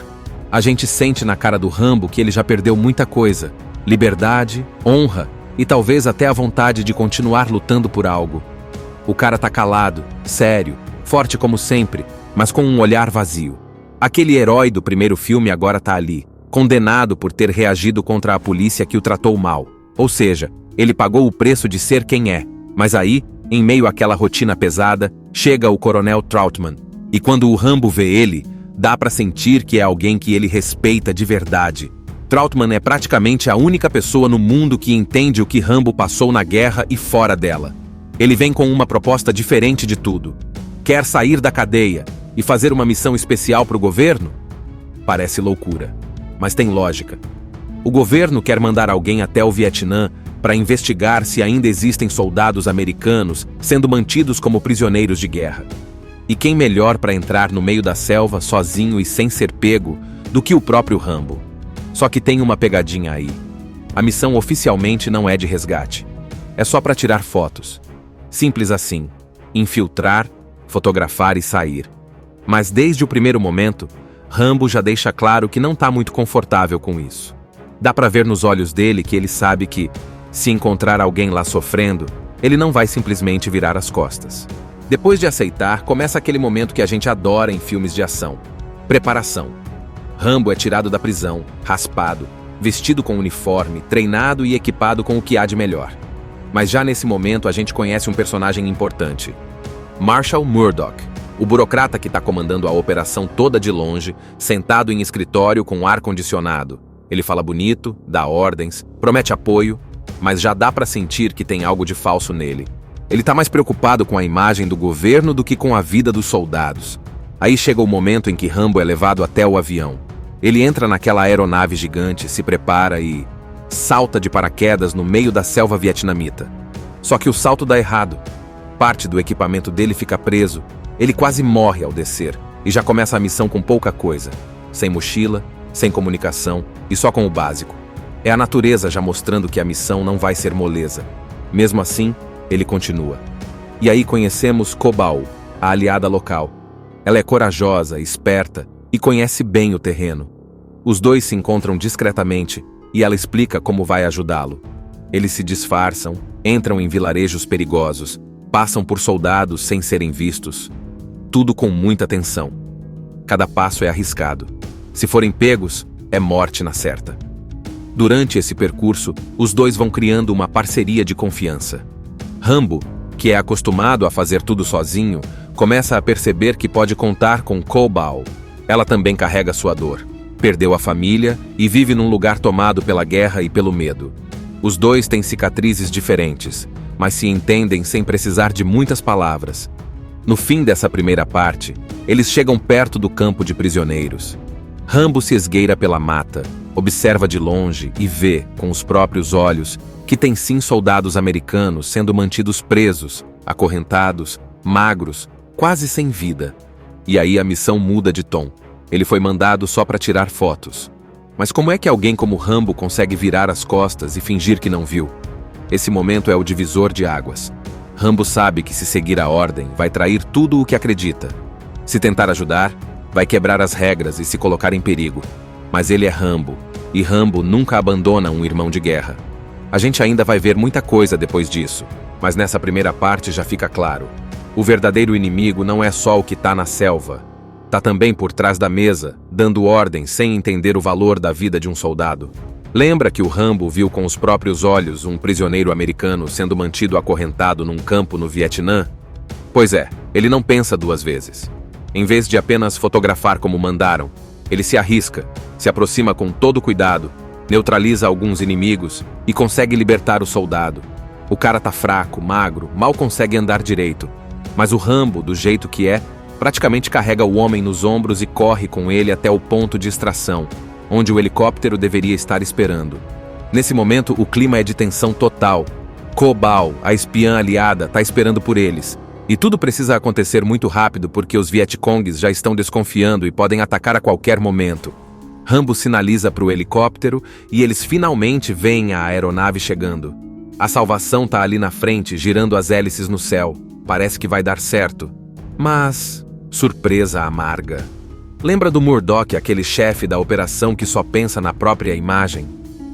A gente sente na cara do Rambo que ele já perdeu muita coisa. Liberdade, honra e talvez até a vontade de continuar lutando por algo. O cara tá calado, sério, forte como sempre, mas com um olhar vazio. Aquele herói do primeiro filme agora tá ali, condenado por ter reagido contra a polícia que o tratou mal. Ou seja, ele pagou o preço de ser quem é. Mas aí, em meio àquela rotina pesada, chega o Coronel Trautman. E quando o Rambo vê ele, dá pra sentir que é alguém que ele respeita de verdade. Trautman é praticamente a única pessoa no mundo que entende o que Rambo passou na guerra e fora dela. Ele vem com uma proposta diferente de tudo. Quer sair da cadeia e fazer uma missão especial para o governo? Parece loucura, mas tem lógica. O governo quer mandar alguém até o Vietnã para investigar se ainda existem soldados americanos sendo mantidos como prisioneiros de guerra. E quem melhor para entrar no meio da selva sozinho e sem ser pego do que o próprio Rambo? Só que tem uma pegadinha aí. A missão oficialmente não é de resgate. É só para tirar fotos. Simples assim, infiltrar, fotografar e sair. Mas desde o primeiro momento, Rambo já deixa claro que não está muito confortável com isso. Dá pra ver nos olhos dele que ele sabe que, se encontrar alguém lá sofrendo, ele não vai simplesmente virar as costas. Depois de aceitar, começa aquele momento que a gente adora em filmes de ação. Preparação. Rambo é tirado da prisão, raspado, vestido com uniforme, treinado e equipado com o que há de melhor. Mas já nesse momento a gente conhece um personagem importante. Marshall Murdock, o burocrata que está comandando a operação toda de longe, sentado em escritório com ar-condicionado. Ele fala bonito, dá ordens, promete apoio, mas já dá para sentir que tem algo de falso nele. Ele está mais preocupado com a imagem do governo do que com a vida dos soldados. Aí chega o momento em que Rambo é levado até o avião. Ele entra naquela aeronave gigante, se prepara e salta de paraquedas no meio da selva vietnamita. Só que o salto dá errado. Parte do equipamento dele fica preso. Ele quase morre ao descer e já começa a missão com pouca coisa. Sem mochila, sem comunicação e só com o básico. É a natureza já mostrando que a missão não vai ser moleza. Mesmo assim, ele continua. E aí conhecemos Cobal, a aliada local. Ela é corajosa, esperta e conhece bem o terreno. Os dois se encontram discretamente e ela explica como vai ajudá-lo. Eles se disfarçam, entram em vilarejos perigosos, passam por soldados sem serem vistos. Tudo com muita atenção. Cada passo é arriscado. Se forem pegos, é morte na certa. Durante esse percurso, os dois vão criando uma parceria de confiança. Rambo, que é acostumado a fazer tudo sozinho, começa a perceber que pode contar com Cobal. Ela também carrega sua dor. Perdeu a família e vive num lugar tomado pela guerra e pelo medo. Os dois têm cicatrizes diferentes, mas se entendem sem precisar de muitas palavras. No fim dessa primeira parte, eles chegam perto do campo de prisioneiros. Rambo se esgueira pela mata, observa de longe e vê, com os próprios olhos, que tem sim soldados americanos sendo mantidos presos, acorrentados, magros, quase sem vida. E aí a missão muda de tom. Ele foi mandado só para tirar fotos. Mas como é que alguém como Rambo consegue virar as costas e fingir que não viu? Esse momento é o divisor de águas. Rambo sabe que se seguir a ordem, vai trair tudo o que acredita. Se tentar ajudar, vai quebrar as regras e se colocar em perigo. Mas ele é Rambo, e Rambo nunca abandona um irmão de guerra. A gente ainda vai ver muita coisa depois disso, mas nessa primeira parte já fica claro. O verdadeiro inimigo não é só o que está na selva. Tá também por trás da mesa, dando ordem sem entender o valor da vida de um soldado. Lembra que o Rambo viu com os próprios olhos um prisioneiro americano sendo mantido acorrentado num campo no Vietnã? Pois é, ele não pensa duas vezes. Em vez de apenas fotografar como mandaram, ele se arrisca, se aproxima com todo cuidado, neutraliza alguns inimigos e consegue libertar o soldado. O cara tá fraco, magro, mal consegue andar direito. Mas o Rambo, do jeito que é, praticamente carrega o homem nos ombros e corre com ele até o ponto de extração, onde o helicóptero deveria estar esperando. Nesse momento, o clima é de tensão total. Cobal, a espiã aliada, tá esperando por eles. E tudo precisa acontecer muito rápido porque os Vietcongues já estão desconfiando e podem atacar a qualquer momento. Rambo sinaliza para o helicóptero e eles finalmente veem a aeronave chegando. A salvação tá ali na frente, girando as hélices no céu. Parece que vai dar certo. Mas... surpresa amarga. Lembra do Murdock, aquele chefe da operação que só pensa na própria imagem?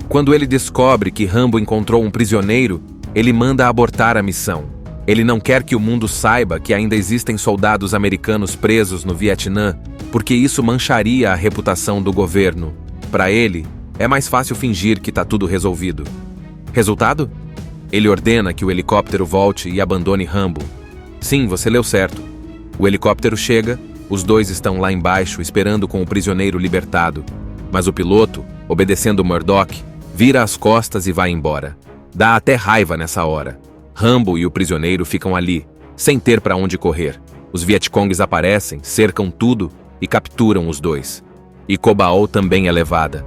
Quando ele descobre que Rambo encontrou um prisioneiro, ele manda abortar a missão. Ele não quer que o mundo saiba que ainda existem soldados americanos presos no Vietnã, porque isso mancharia a reputação do governo. Para ele, é mais fácil fingir que tá tudo resolvido. Resultado? Ele ordena que o helicóptero volte e abandone Rambo. Sim, você leu certo. O helicóptero chega, os dois estão lá embaixo esperando com o prisioneiro libertado. Mas o piloto, obedecendo Murdock, vira as costas e vai embora. Dá até raiva nessa hora. Rambo e o prisioneiro ficam ali, sem ter para onde correr. Os Vietcongues aparecem, cercam tudo e capturam os dois. E Cobal também é levada.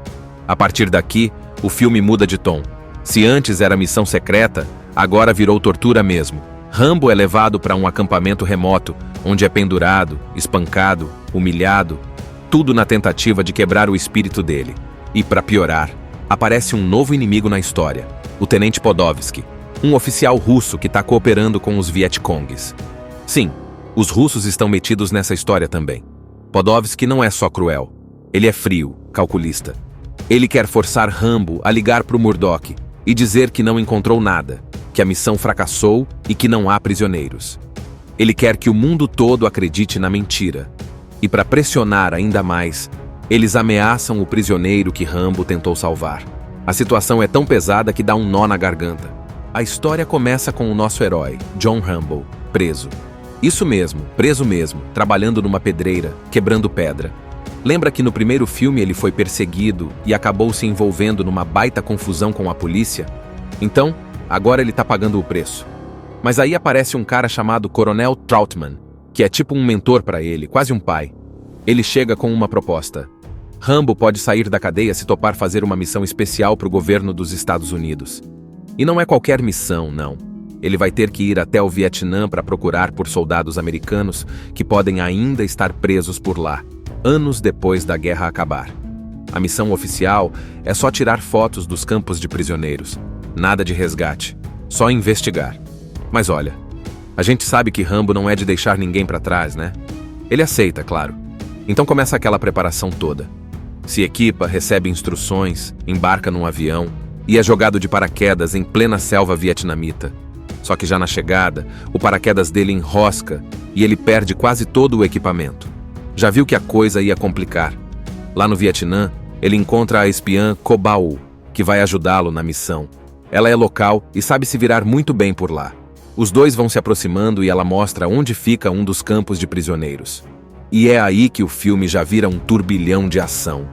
A partir daqui, o filme muda de tom. Se antes era missão secreta, agora virou tortura mesmo. Rambo é levado para um acampamento remoto, onde é pendurado, espancado, humilhado, tudo na tentativa de quebrar o espírito dele. E para piorar, aparece um novo inimigo na história, o Tenente Podovsky, um oficial russo que está cooperando com os Vietcongues. Sim, os russos estão metidos nessa história também. Podovsky não é só cruel, Ele é frio, calculista. Ele quer forçar Rambo a ligar para o Murdoch e dizer que não encontrou nada, que a missão fracassou e que não há prisioneiros. Ele quer que o mundo todo acredite na mentira. E para pressionar ainda mais, eles ameaçam o prisioneiro que Rambo tentou salvar. A situação é tão pesada que dá um nó na garganta. A história começa com o nosso herói, John Rambo, preso. Isso mesmo, preso mesmo, trabalhando numa pedreira, quebrando pedra. Lembra que no primeiro filme ele foi perseguido e acabou se envolvendo numa baita confusão com a polícia? Então, agora ele tá pagando o preço. Mas aí aparece um cara chamado Coronel Trautman, que é tipo um mentor para ele, quase um pai. Ele chega com uma proposta. Rambo pode sair da cadeia se topar fazer uma missão especial para o governo dos Estados Unidos. E não é qualquer missão, não. Ele vai ter que ir até o Vietnã para procurar por soldados americanos que podem ainda estar presos por lá, anos depois da guerra acabar. A missão oficial é só tirar fotos dos campos de prisioneiros. Nada de resgate, só investigar. Mas olha, a gente sabe que Rambo não é de deixar ninguém para trás, né? Ele aceita, claro. Então começa aquela preparação toda. Se equipa, recebe instruções, embarca num avião e é jogado de paraquedas em plena selva vietnamita. Só que já na chegada, o paraquedas dele enrosca e ele perde quase todo o equipamento. Já viu que a coisa ia complicar. Lá no Vietnã, ele encontra a espiã Co Bao, que vai ajudá-lo na missão. Ela é local e sabe se virar muito bem por lá. Os dois vão se aproximando e ela mostra onde fica um dos campos de prisioneiros. E é aí que o filme já vira um turbilhão de ação.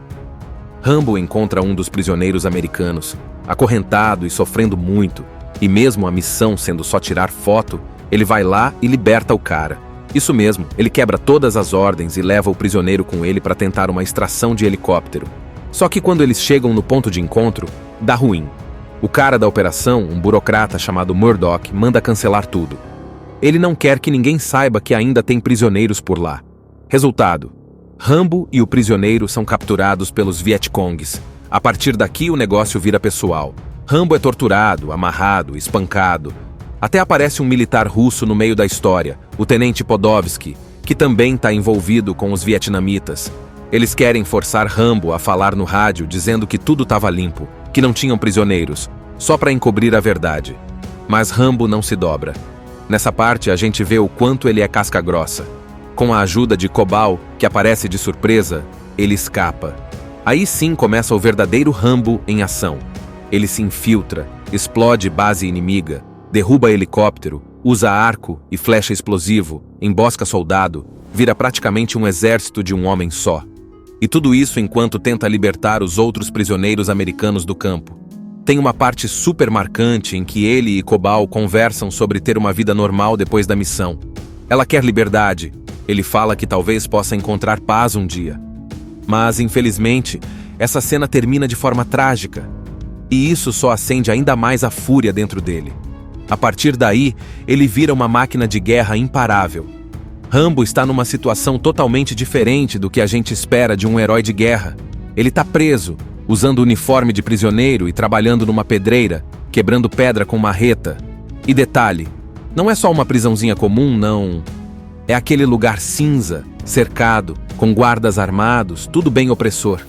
Rambo encontra um dos prisioneiros americanos, acorrentado e sofrendo muito, e mesmo a missão sendo só tirar foto, ele vai lá e liberta o cara. Isso mesmo, ele quebra todas as ordens e leva o prisioneiro com ele para tentar uma extração de helicóptero. Só que quando eles chegam no ponto de encontro, dá ruim. O cara da operação, um burocrata chamado Murdoch, manda cancelar tudo. Ele não quer que ninguém saiba que ainda tem prisioneiros por lá. Resultado: Rambo e o prisioneiro são capturados pelos Vietcongs. A partir daqui o negócio vira pessoal. Rambo é torturado, amarrado, espancado. Até aparece um militar russo no meio da história, o tenente Podovsky, que também está envolvido com os vietnamitas. Eles querem forçar Rambo a falar no rádio dizendo que tudo estava limpo, que não tinham prisioneiros, só para encobrir a verdade. Mas Rambo não se dobra. Nessa parte a gente vê o quanto ele é casca grossa. Com a ajuda de Co Bao, que aparece de surpresa, ele escapa. Aí sim começa o verdadeiro Rambo em ação. Ele se infiltra, explode base inimiga, derruba helicóptero, usa arco e flecha explosivo, embosca soldado, vira praticamente um exército de um homem só. E tudo isso enquanto tenta libertar os outros prisioneiros americanos do campo. Tem uma parte super marcante em que ele e Co Bao conversam sobre ter uma vida normal depois da missão. Ela quer liberdade. Ele fala que talvez possa encontrar paz um dia. Mas, infelizmente, essa cena termina de forma trágica. E isso só acende ainda mais a fúria dentro dele. A partir daí, ele vira uma máquina de guerra imparável. Rambo está numa situação totalmente diferente do que a gente espera de um herói de guerra. Ele está preso, usando uniforme de prisioneiro e trabalhando numa pedreira, quebrando pedra com marreta. E detalhe, não é só uma prisãozinha comum, não. É aquele lugar cinza, cercado, com guardas armados, tudo bem opressor.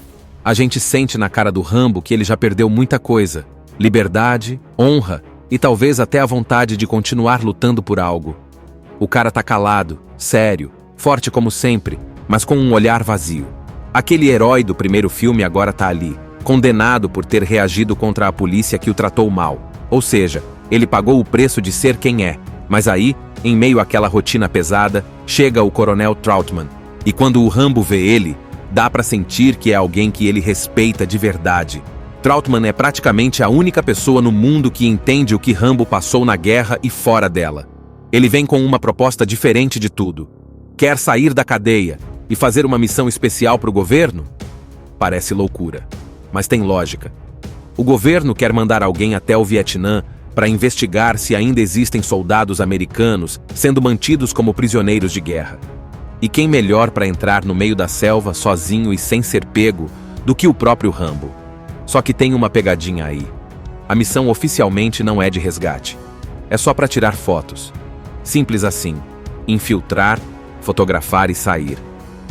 A gente sente na cara do Rambo que ele já perdeu muita coisa. Liberdade, honra e talvez até a vontade de continuar lutando por algo. O cara tá calado, sério, forte como sempre, mas com um olhar vazio. Aquele herói do primeiro filme agora tá ali, condenado por ter reagido contra a polícia que o tratou mal. Ou seja, ele pagou o preço de ser quem é. Mas aí, em meio àquela rotina pesada, chega o Coronel Trautman. E quando o Rambo vê ele, dá pra sentir que é alguém que ele respeita de verdade. Trautman é praticamente a única pessoa no mundo que entende o que Rambo passou na guerra e fora dela. Ele vem com uma proposta diferente de tudo. Quer sair da cadeia e fazer uma missão especial para o governo? Parece loucura, mas tem lógica. O governo quer mandar alguém até o Vietnã para investigar se ainda existem soldados americanos sendo mantidos como prisioneiros de guerra. E quem melhor para entrar no meio da selva sozinho e sem ser pego do que o próprio Rambo? Só que tem uma pegadinha aí. A missão oficialmente não é de resgate. É só para tirar fotos. Simples assim. Infiltrar, fotografar e sair.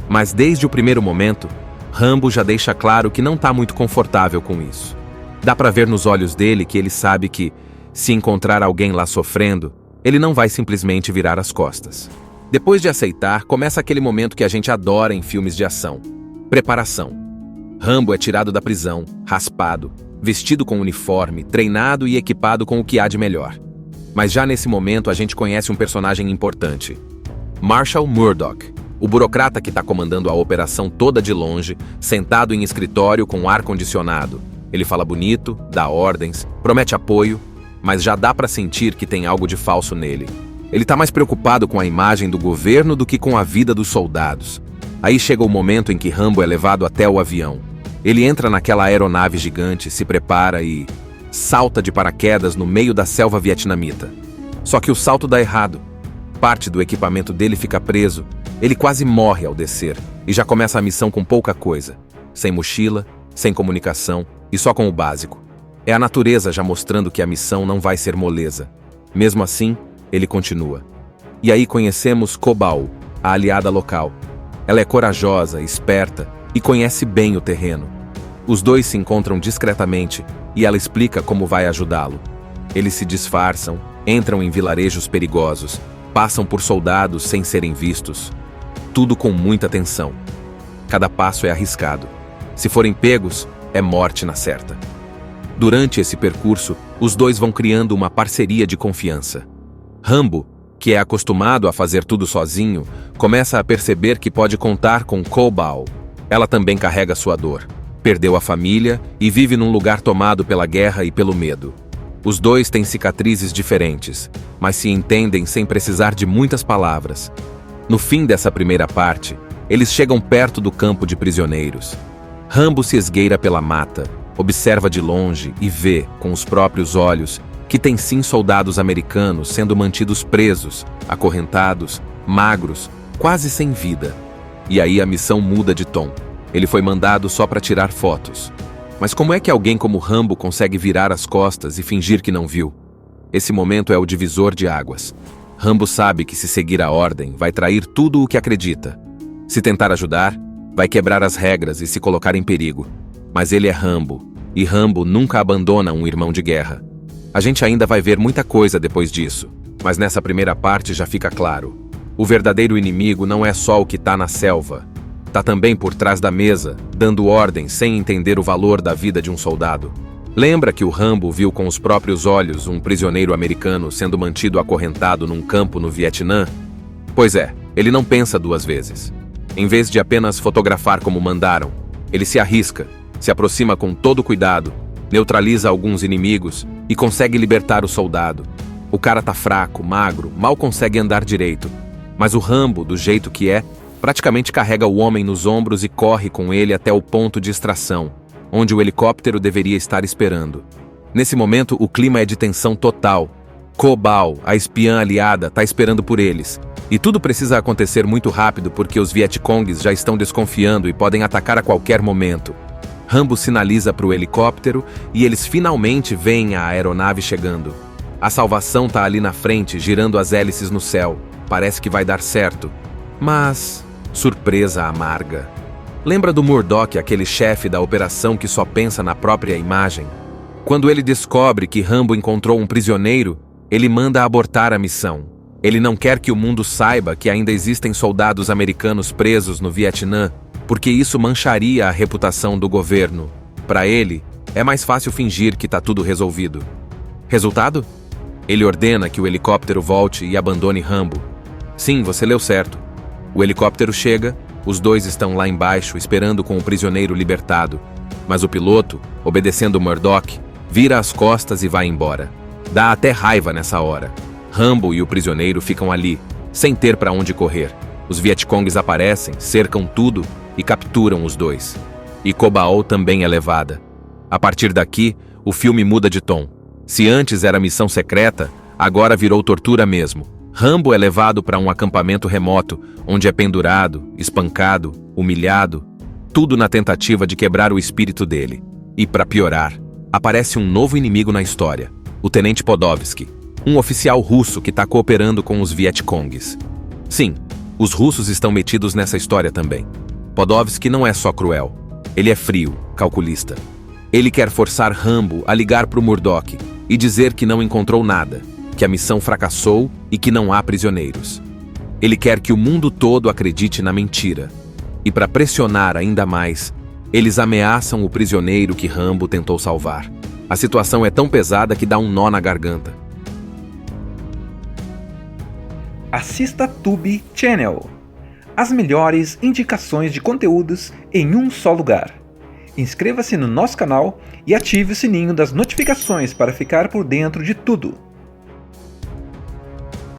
Mas desde o primeiro momento, Rambo já deixa claro que não tá muito confortável com isso. Dá pra ver nos olhos dele que ele sabe que, se encontrar alguém lá sofrendo, ele não vai simplesmente virar as costas. Depois de aceitar, começa aquele momento que a gente adora em filmes de ação. Preparação. Rambo é tirado da prisão, raspado, vestido com uniforme, treinado e equipado com o que há de melhor. Mas já nesse momento a gente conhece um personagem importante. Marshall Murdock, o burocrata que está comandando a operação toda de longe, sentado em escritório com ar-condicionado. Ele fala bonito, dá ordens, promete apoio, mas já dá para sentir que tem algo de falso nele. Ele está mais preocupado com a imagem do governo do que com a vida dos soldados. Aí chega o momento em que Rambo é levado até o avião. Ele entra naquela aeronave gigante, se prepara e salta de paraquedas no meio da selva vietnamita. Só que o salto dá errado. Parte do equipamento dele fica preso. Ele quase morre ao descer e já começa a missão com pouca coisa. Sem mochila, sem comunicação e só com o básico. É a natureza já mostrando que a missão não vai ser moleza. Mesmo assim, ele continua. E aí conhecemos Cobal, a aliada local. Ela é corajosa, esperta e conhece bem o terreno. Os dois se encontram discretamente e ela explica como vai ajudá-lo. Eles se disfarçam, entram em vilarejos perigosos, passam por soldados sem serem vistos. Tudo com muita atenção. Cada passo é arriscado. Se forem pegos, é morte na certa. Durante esse percurso, os dois vão criando uma parceria de confiança. Rambo, que é acostumado a fazer tudo sozinho, começa a perceber que pode contar com Cobal. Ela também carrega sua dor. Perdeu a família e vive num lugar tomado pela guerra e pelo medo. Os dois têm cicatrizes diferentes, mas se entendem sem precisar de muitas palavras. No fim dessa primeira parte, eles chegam perto do campo de prisioneiros. Rambo se esgueira pela mata, observa de longe e vê, com os próprios olhos, que tem sim soldados americanos sendo mantidos presos, acorrentados, magros, quase sem vida. E aí a missão muda de tom. Ele foi mandado só para tirar fotos. Mas como é que alguém como Rambo consegue virar as costas e fingir que não viu? Esse momento é o divisor de águas. Rambo sabe que se seguir a ordem, vai trair tudo o que acredita. Se tentar ajudar, vai quebrar as regras e se colocar em perigo. Mas ele é Rambo, e Rambo nunca abandona um irmão de guerra. A gente ainda vai ver muita coisa depois disso, mas nessa primeira parte já fica claro. O verdadeiro inimigo não é só o que está na selva. Tá também por trás da mesa, dando ordens sem entender o valor da vida de um soldado. Lembra que o Rambo viu com os próprios olhos um prisioneiro americano sendo mantido acorrentado num campo no Vietnã? Pois é, ele não pensa duas vezes. Em vez de apenas fotografar como mandaram, ele se arrisca, se aproxima com todo cuidado, neutraliza alguns inimigos e consegue libertar o soldado. O cara tá fraco, magro, mal consegue andar direito. Mas o Rambo, do jeito que é, praticamente carrega o homem nos ombros e corre com ele até o ponto de extração, onde o helicóptero deveria estar esperando. Nesse momento, o clima é de tensão total. Cobal, a espiã aliada, tá esperando por eles. E tudo precisa acontecer muito rápido porque os Vietcongues já estão desconfiando e podem atacar a qualquer momento. Rambo sinaliza para o helicóptero e eles finalmente veem a aeronave chegando. A salvação tá ali na frente, girando as hélices no céu. Parece que vai dar certo. Mas... surpresa amarga. Lembra do Murdock, aquele chefe da operação que só pensa na própria imagem? Quando ele descobre que Rambo encontrou um prisioneiro, ele manda abortar a missão. Ele não quer que o mundo saiba que ainda existem soldados americanos presos no Vietnã, porque isso mancharia a reputação do governo. Para ele, é mais fácil fingir que tá tudo resolvido. Resultado? Ele ordena que o helicóptero volte e abandone Rambo. Sim, você leu certo. O helicóptero chega, os dois estão lá embaixo esperando com o prisioneiro libertado. Mas o piloto, obedecendo Murdock, vira as costas e vai embora. Dá até raiva nessa hora. Rambo e o prisioneiro ficam ali, sem ter para onde correr. Os Vietcongues aparecem, cercam tudo e capturam os dois. E Cobal também é levada. A partir daqui, o filme muda de tom. Se antes era missão secreta, agora virou tortura mesmo. Rambo é levado para um acampamento remoto, onde é pendurado, espancado, humilhado, tudo na tentativa de quebrar o espírito dele. E para piorar, aparece um novo inimigo na história, o Tenente Podovsky, um oficial russo que está cooperando com os Vietcongues. Sim, os russos estão metidos nessa história também. Podovsky não é só cruel, Ele é frio, calculista. Ele quer forçar Rambo a ligar para o Murdoch e dizer que não encontrou nada, que a missão fracassou e que não há prisioneiros. Ele quer que o mundo todo acredite na mentira. E para pressionar ainda mais, eles ameaçam o prisioneiro que Rambo tentou salvar. A situação é tão pesada que dá um nó na garganta. Assista Tubi Channel. As melhores indicações de conteúdos em um só lugar. Inscreva-se no nosso canal e ative o sininho das notificações para ficar por dentro de tudo.